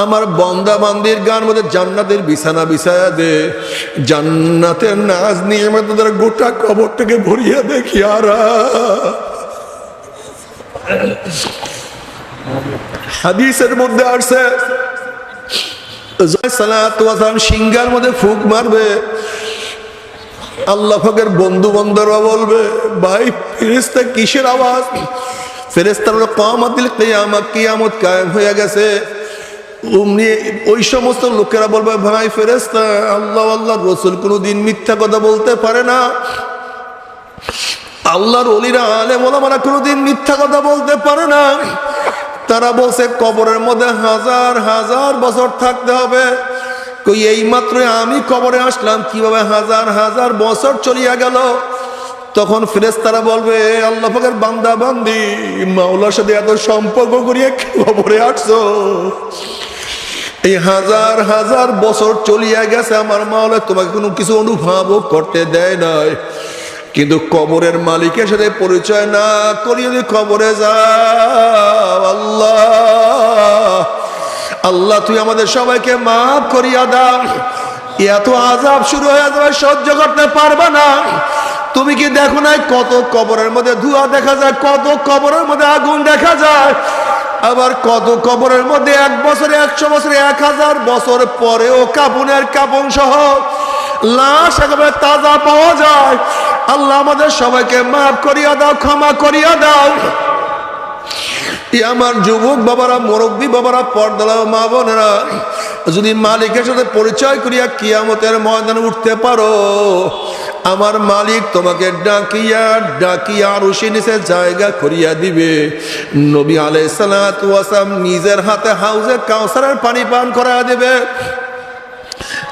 আমার বান্দা বান্দির গান মধ্যে জান্নাতের বিছানা বিছায়া দে, জান্নাতের নাজ নিয়ামত দ্বারা গোটা কবরটাকে ভরিয়া দেখি। আর হাদিসের মধ্যে আসছে সিংহার মধ্যে ফুক মারবে, আল্লাহ পাকের বন্ধু বান্ধবরা বলবে ভাই ফেরেশতা কিসের আওয়াজ? ফেরেশতারা কিয়ামতুল কিয়ামত, কিয়ামত কায়েম হয়ে গেছে। ওই সমস্ত লোকেরা বলবে ভাই ফেরেশতা, আল্লাহ আল্লাহর রাসূল কোনোদিন মিথ্যা কথা বলতে পারে না, আল্লাহর ওলিরা আলেম ওলামারা কোনোদিন মিথ্যা কথা বলতে পারে না। তারা বলছে কবরের মধ্যে হাজার হাজার বছর থাকতে হবে। কই এই মাত্র আমি কবরে আসলাম, কিভাবে হাজার হাজার বছর চলিয়া গেল? তখন ফেরেশতারা বলবে আল্লাহ পাকের বান্দা বান্দি, মাওলার সাথে এত সম্পর্ক করিয়া কবরে আসছো, এই হাজার হাজার বছর চলিয়া গেছে, আমার মাওলা তোমাকে কোনো কিছু অনুভবও করতে দেয় নাই। কিন্তু কবরের মালিকের সাথে পরিচয় না করিয়ে যদি কবরে যাও, আল্লাহ আল্লাহ তুই আমাদের সবাইকে মাফ করিয়া দাও। এত আযাব শুরু হয়ে যাবে, সহ্য করতে পারবে না। তুমি কি দেখো নাই কত কবরের মধ্যে ধোঁয়া দেখা যায়, কত কবরের মধ্যে আগুন দেখা যায়, আবার কত কবরের মধ্যে 1 বছরে 100 বছরে 1000 বছর পরেও কাফনের কাফন সহ লাশ একেবারে তাজা পাওয়া যায়। আল্লাহ আমাদের সবাইকে মাফ করিয়া দাও, ক্ষমা করিয়া দাও। আমার যুবক বাবারা, মুরব্বী বাবারা, পর্দালা মা বোনেরা, যদি মালিকের সাথে পরিচয় করিয়া কিয়ামতের ময়দানে উঠতে পারো, আমার মালিক তোমাকে ডাকিয়া ডাকিয়া আরশে নিচে জায়গা করিয়া দিবে। নবী আলাইহিস সালাতু ওয়াস সালাম নিজের হাতে হাউজে কাউসারের পানি পান করায়া দেবে।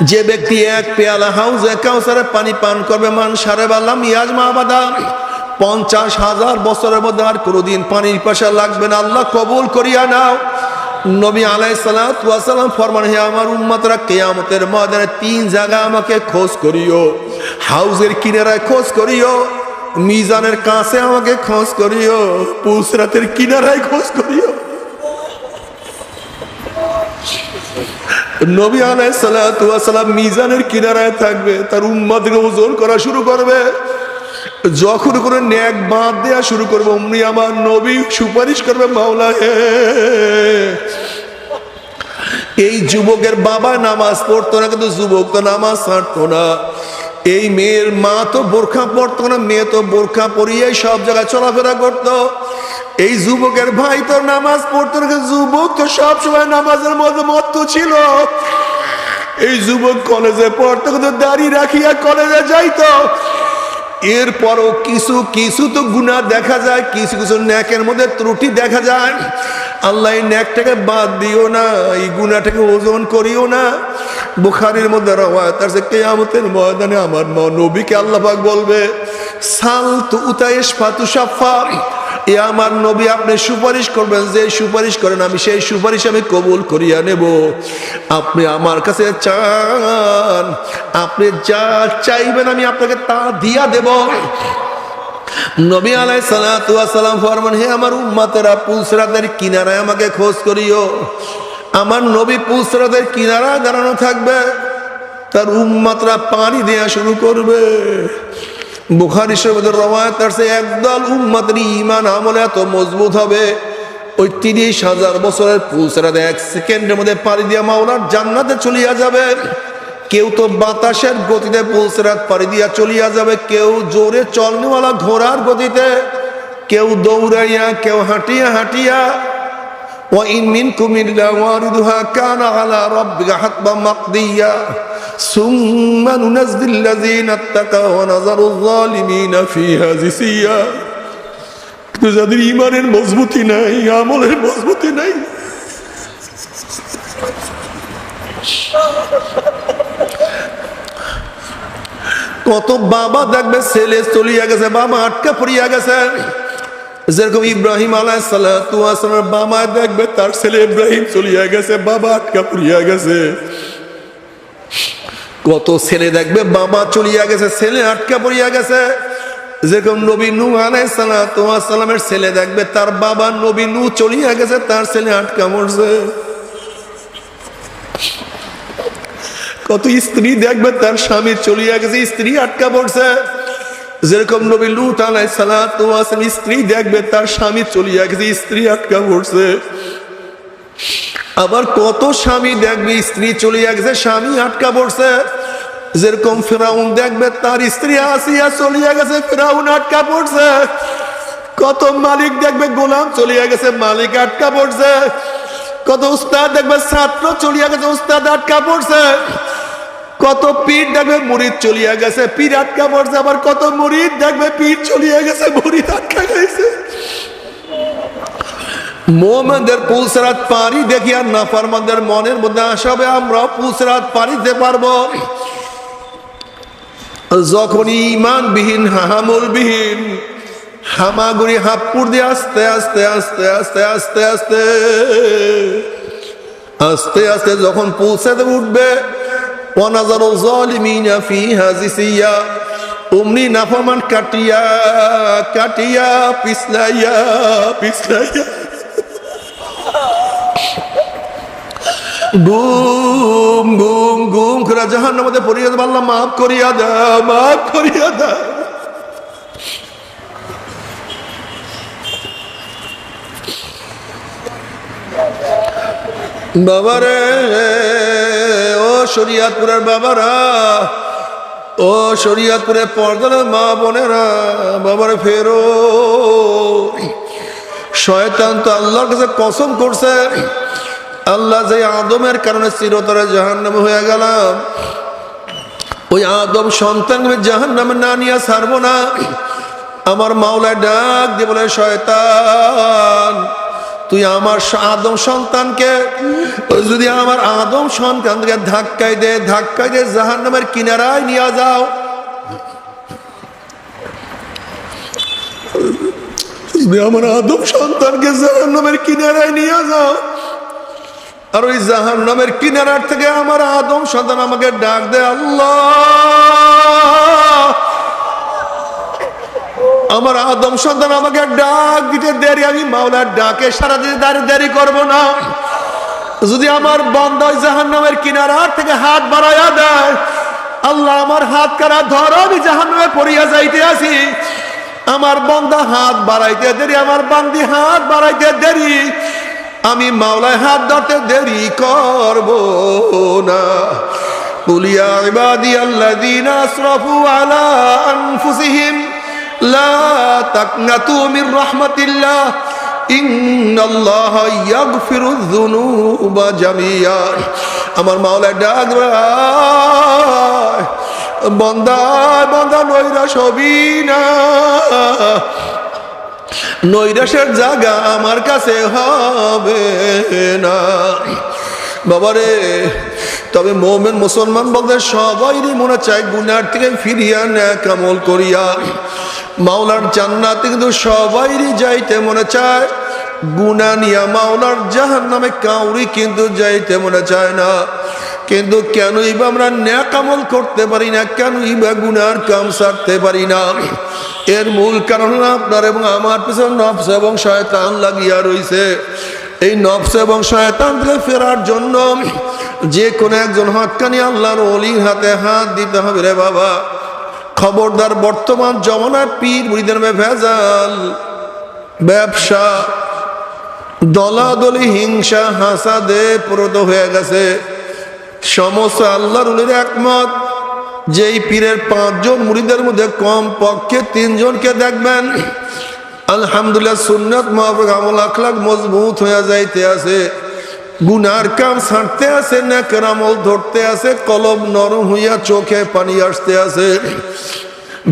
যে ব্যক্তি 1 পেয়ালা হাউজে কাউসারের পানি পান করবে, মান শারাবা লাম ইয়াজমা আবাদা, 50,000 বছরের মধ্যে আর কোনোদিন পানির পিপাসা লাগবে না। আল্লাহ কবুল করিয়া নাও। নবী আলাইহিস সালাতু ওয়াস সালাম ফরমান, হে আমার উম্মতরা, কিয়ামতের ময়দানে 3 জায়গা আমাকে খোঁজ করিও। হাউজের কিনারায় খোঁজ করিও, মিজানের কাছে আমাকে খোঁজ করিও, পুসরাতের কিনারায় খোঁজ করিও। নবী আলাইহিস সালাতু ওয়াস সালাম মিজানের কিনারায় থাকবে, তার উম্মতকে ওজন করা শুরু করবে। যখন করে নেক বাদ দেয়া শুরু করবে, অমনি আমার নবী সুপারিশ করবে, মাওলা হে, এই যুবকের বাবা নামাজ পড়তো না, কিন্তু যুবক তো নামাজ ছাড়তো না। এই মেয়ের মা তো বোরখা পড়তো না, মেয়ে তো বোরখা পরিয়ে সব জায়গায় চলাফেরা করতো। এই যুবকের ভাই তো নামাজ পড়তো না, কিন্তু যুবক তো সবসময় নামাজের মধ্যে মত্ত ছিল। এই যুবক কলেজে পড়তো, কিন্তু দাড়ি রাখিয়া কলেজে যাইতো। এরপরও কিছু কিছু তো গুনাহ দেখা যায়, কিছু কিছু নেকের মধ্যে ত্রুটি দেখা যায়। আল্লাহ এই নেকটাকে বাদ দিও না, এই গুনাহটাকে ওজন করিও না। বুখারীর মধ্যে রওয়ায়াত আছে, কিয়ামতের ময়দানে আমার নবীকে আল্লাহ পাক বলবে, সাল তু উতাইশ ফাতু শাফা, এ আমার নবী আপনি সুপারিশ করবেন, যে সুপারিশ করেন আমি সেই সুপারিশ আমি কবুল করিয়া নেব। আপনি আমার কাছে চান, আপনি যা চাইবেন আমি আপনাকে তা দিয়া দেব। নবী আলাইহিস সালাতু ওয়াস সালাম ফরমান, হে আমার উম্মতেরা, পুসরাতের কিনারায় আমাকে খোঁজ করিও। আমার নবী পুসরাতের কিনারায় দাঁড়ানো থাকবে, তার উম্মতরা পানি দেয়া শুরু করবে। বুখারী শরীফের রওয়ায়াত আছে, একদল উম্মতের ঈমান আমলে এত মজবুত হবে, ওই 30,000 বছরের পুসরাতে 1 সেকেন্ডের মধ্যে পাড়ি দিয়া মাওলার জান্নাতে চলিয়া যাবে। কেউ তো বাতাসের গতিতে পুসরাত পাড়ি দিয়া চলিয়া যাবে, কেউ জোরে চলনেওয়ালা ঘোড়ার গতিতে, কেউ দৌড়াইয়া, কেউ হাঁটিয়া হাঁটিয়া। وَإِن مِّنكُمْ إِلَّا وَارِدُهَا كَانَ عَلَى رَبِّكَ حَتْمًا مَقْضِيًّا ثُمَّ نُنَجِّي الَّذِينَ اتَّقَوْا وَنَذَرُ الظَّالِمِينَ فِيهَا جِثِيًّا। কিন্তু যাদের ঈমানের মজবুতি নাই, আমলের মজবুতি নাই, কত বাবা দেখবে ছেলে চলিয়া গেছে, বাবা আটকা পড়িয়া গেছে। যেরকম ইব্রাহিম আলাইহিস সালাতু ওয়াস সালামের বাবা দেখবে তার ছেলে ইব্রাহিম চলিয়া গেছে, বাবা আটকা পড়িয়া গেছে। কত ছেলে দেখবে বাবা চলিয়া গেছে, ছেলে আটকা পড়িয়া গেছে। যেরকম নবী নূহ আলাইহিস সালাতু ওয়াস সালামের ছেলে দেখবে তার বাবা নবী নূহ চলিয়া গেছে, তার ছেলে আটকা পড়ছে। কত স্ত্রী দেখবে তার স্বামী চলিয়া গেছে, স্ত্রী আটকা পড়ছে। যেরকম নবী লূত আলাইহিস সালাতু ওয়াস সালাম স্ত্রী দেখবে তার স্বামী চলিয়া গেছে, স্ত্রী আটকা পড়ছে। আবার কত স্বামী দেখবে স্ত্রী চলিয়া গেছে, স্বামী আটকা পড়ছে। যেরকম ফিরাউন দেখবে তার স্ত্রী আসিয়া চলিয়া গেছে, ফিরাউন আটকা পড়ছে। কত মালিক দেখবে গোলাম চলিয়া গেছে, মালিক আটকা পড়ছে। কত উস্তাদ দেখবে ছাত্র চলিয়া গেছে, উস্তাদ আটকা পড়ছে। কত পীর দেখবে মুরিদ চলিয়া গেছে, পীর আটকা পড়ছে। আবার কত মুরিদ দেখবে পীর চলিয়া গেছে, মুরিদ আটকা গেছে। মুমিনদের পুলসরাত পারি দেখি আর নাফরমানদের মনের মধ্যে আশা হবে আমরা পুলসরাত পারি দিতে পারবো। যখন ঈমানবিহীন হামামুলবিহীন হামাগুড়ি হাপ্পুর দিয়ে আস্তে আস্তে আস্তে আস্তে আস্তে আস্তে আস্তে আস্তে যখন পৌঁছাতে উঠবে, ওয়ানাজারু যালিমিনা ফিহা জিসিয়া, অমনি নাফরমান কাটিয়া কাটিয়া পিছলাইয়া পিছলাইয়া গুম গুম গুম করে জাহান্নামে পড়িয়া দেব। আল্লাহ মাফ করিয়া দাও, মাফ করিয়া দাও। বাবারে, ও শরিয়তপুরের বাবারা, ও শরিয়তপুরের পর্দার মা বোনেরা, বাবারে ফেরো। শয়তান তো আল্লাহর কাছে কসম করছে, আল্লাহ যে আদমের কারণে চিরতরে জাহান্নামে হয়ে গেলাম, ওই আদম সন্তানকে জাহান্নামে না নিয়ে ছাড়বো না। আমার মাওলায় ডাক দিয়ে বলে, শয়তান তুই আমার আদম সন্তানকে, যদি আমার আদম সন্তানকে ধাক্কাই দে জাহান্নামের কিনারায় নিয়ে যাও। যদি আমার আদম সন্তানকে জাহান্নামের কিনারায় নিয়ে যাও, আর ওই জাহান্নামের কিনারার থেকে আমার আদম সন্তান আমাকে ডাক দেয়, আল্লাহ আমার আদম সন্তান আমাকে ডাক দিতে দেরি, আমি মাওলার ডাকে সারা দিতে দেরি করবো না। যদি আমার বান্দা ওই জাহান্নামের কিনারার থেকে হাত বাড়াইয়া দেয়, আল্লাহ আমার হাত কারা ধরো, আমি জাহান্নামে পড়িয়া যাইতে আছি। আমার বান্দা হাত বাড়াইতে দেরি, আমার বান্দি হাত বাড়াইতে দেরি, আমি মাওলায় হাত ধরতে দেরি করব না। কুল ইয়া ইবাদিয়াল্লাযীনা আসরাফু আলা আনফুসিহিম লা তাকনাতু মির রাহমাতিল্লাহ ইন্নাল্লাহা ইয়াগফিরুয যুনুবা জামিয়া। আমার মাওলা ডাক, বান্দা বান্দা নৈরাশ হবি না, নৈরাশের জায়গা আমার কাছে হবে না। বাবারে, তবে মোমেন মুসলমান বলতে সবাইরই মনে চায় গুনার থেকে ফিরিয়া নেক আমল করিয়া মাওলার জান্নাতে, কিন্তু সবাইরই যাইতে মনে চায় গুনাহ নিয়া মাওলার জাহান্নামে কাউরি কিন্তু যাইতে মনে চায় না। কিন্তু কেনই বা আমরা নেক আমল করতে পারি না, কেনই বা গুনার কাম ছাড়তে পারি না? এর মূল কারণ আপনার এবং আমার পিছনে নফস এবং শয়তান লাগিয়া রইছে। এই নফস এবং শয়তান থেকে ফেরার জন্য যে কোনো একজন হক্কানি আল্লাহর ওলির হাতে হাত দিতে হবে রে বাবা। খবরদার, বর্তমান জমানায় পীর মুরিদের ভেজাল, ব্যবসা, দলাদলি, হিংসা, হাসাদে প্রদ হয়ে গেছে। সমস্ত আল্লাহর ওলির একমত, যেই পীরের 5 জন মুরিদের মধ্যে কম পক্ষে 3 জনকে দেখবেন আলহামদুলিল্লাহ সুন্নাত মুআফিক আমল আখলাক মজবুত হয়ে যাইতে আছে, গুনার কাম ছাড়তে আছে, নেকের আমল ধরতে আছে, কলব নরম হইয়া চোখে পানি আসতে আছে।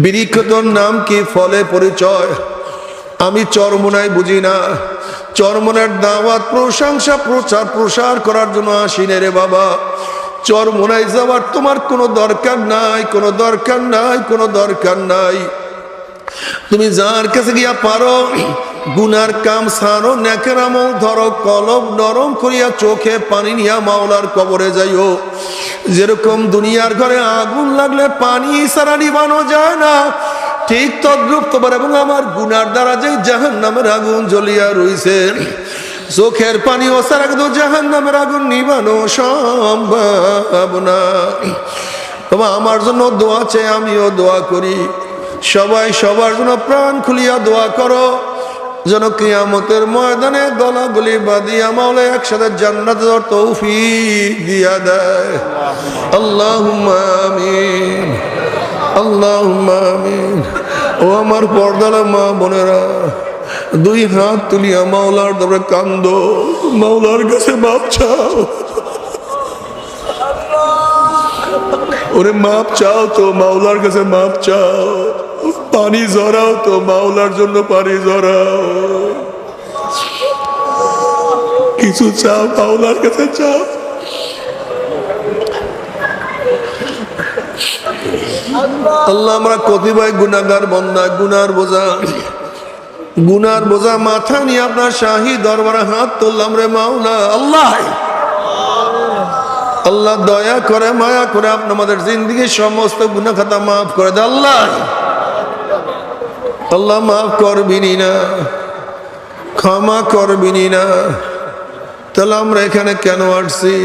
বৃক্ষতর নাম কি, ফলে পরিচয়। আমি চরমোনাই বুঝি না, চরমোনার দাওয়াত, প্রশংসা, প্রচার প্রসার করার জন্য আসিনে রে বাবা। চরমোনাই যাওয়ার তোমার কোনো দরকার নাই, কোনো দরকার নাই, কোনো দরকার নাই। তুমি যার কাছে গিয়া পারো গুনার কাম ছাড়ো, নেকের আমল ধরো, কলব নরম করিয়া চোখে পানি নিয়া মাওলার কবরে যাইও। যেরকম দুনিয়ার ঘরে আগুন লাগলে পানি ছাড়া নিবানো যায় না, ঠিক তদ্রূপ তোমার এবং আমার গুনার দ্বারা যে জাহান্নামের আগুন জ্বলিয়া রইছে, চোখের পানি ও ছাড়া কিন্তু জাহান্নামের আগুন নিবানো সম্ভব না। তোমার আমার জন্য দোয়া চাই, আমিও দোয়া করি। সবাই সবার জন্য প্রাণ খুলিয়া দোয়া করো, যেন কিয়ামতের ময়দানে গলাগলি বাঁধিয়া মাওলা একসাথে জান্নাতের তৌফিক দিয়া দেয়। আল্লাহুম্মা আমিন, আল্লাহুম্মা আমিন। ও আমার পর্দার মা বোনেরা, 2 হাত তুলিয়া মাওলার দরবারে কান্দো, মাওলার কাছে মাপ চাও। ওরে মাপ চাও তো, মাওলার কাছে মাপ চাও। পানি জড়াও তো, মাওলার জন্য পানি জড়াও। কিছু চাও, মাওলার কাছে চাও। আল্লাহ, আমরা কতিপয় গুনাহগার বান্দা, গুনার বোঝা মাথা নিয়ে আপনার শাহী দরবারে হাত তুললাম রে মাওলা। আল্লাহ, আল্লাহ দয়া করে, মায়া করে আপনি আমাদের জিন্দেগির সমস্ত গুনাহ খাতা মাফ করে দেন। আল্লাহ, আল্লাহ মাফ করবিনি না, ক্ষমা করবিনি না? তাহলে আমরা এখানে কেন আসছি?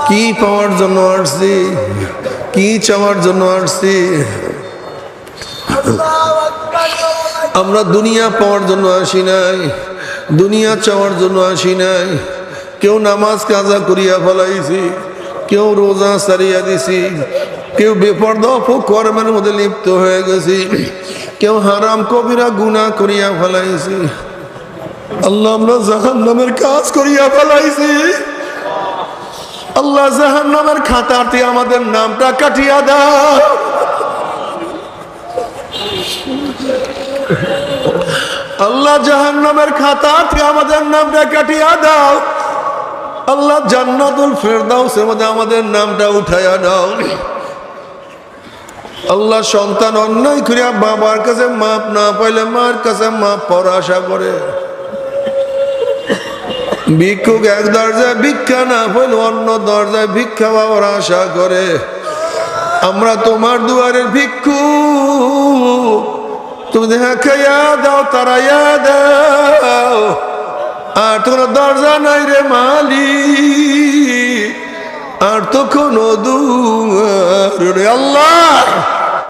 কি পাওয়ার জন্য আসছি? কি চাওয়ার জন্য আসছি? আমরা দুনিয়া পাওয়ার জন্য আসি নাই, দুনিয়া চাওয়ার জন্য আসি নাই। কেউ নামাজ কাজা করিয়া ফেলাইছি, কেউ রোজা সারিয়া দিছি, কেউ বেপরদা কর্মের মধ্যে লিপ্ত হয়ে গেছি, কেউ হারাম কবিরা গুনাহ করিয়া ফেলাইছি। আল্লাহ, আমরা জাহান্নামের কাজ করিয়া ফেলাইছি। আল্লাহ, জাহান্নামের খাতাতে আমাদের নামটা কাটিয়া দাও। আল্লাহ, জাহান্নামের খাতাতে আমাদের নামটা কাটিয়া দাও। আল্লাহ, জান্নাতুল ফেরদাউসের মধ্যে আমাদের নামটা উঠাইয়া দাও। আল্লাহ, সন্তান অন্যায় করিয়া বাবার কাছে মাপ না পাইলে মার কাছে মাপ পাওয়ার আশা করে। ভিক্ষুক এক দরজায় ভিক্ষা না পেলে অন্য দরজায় ভিক্ষা পাওয়ার আশা করে। আমরা তোমার দুয়ারের ভিক্ষুক, তুমি দেখা খাইয়া দাও, তারাইয়া দাও, আর তোর দরজা নাই রে মালিক, আর তো কোনো দুয়ার রে আল্লাহ।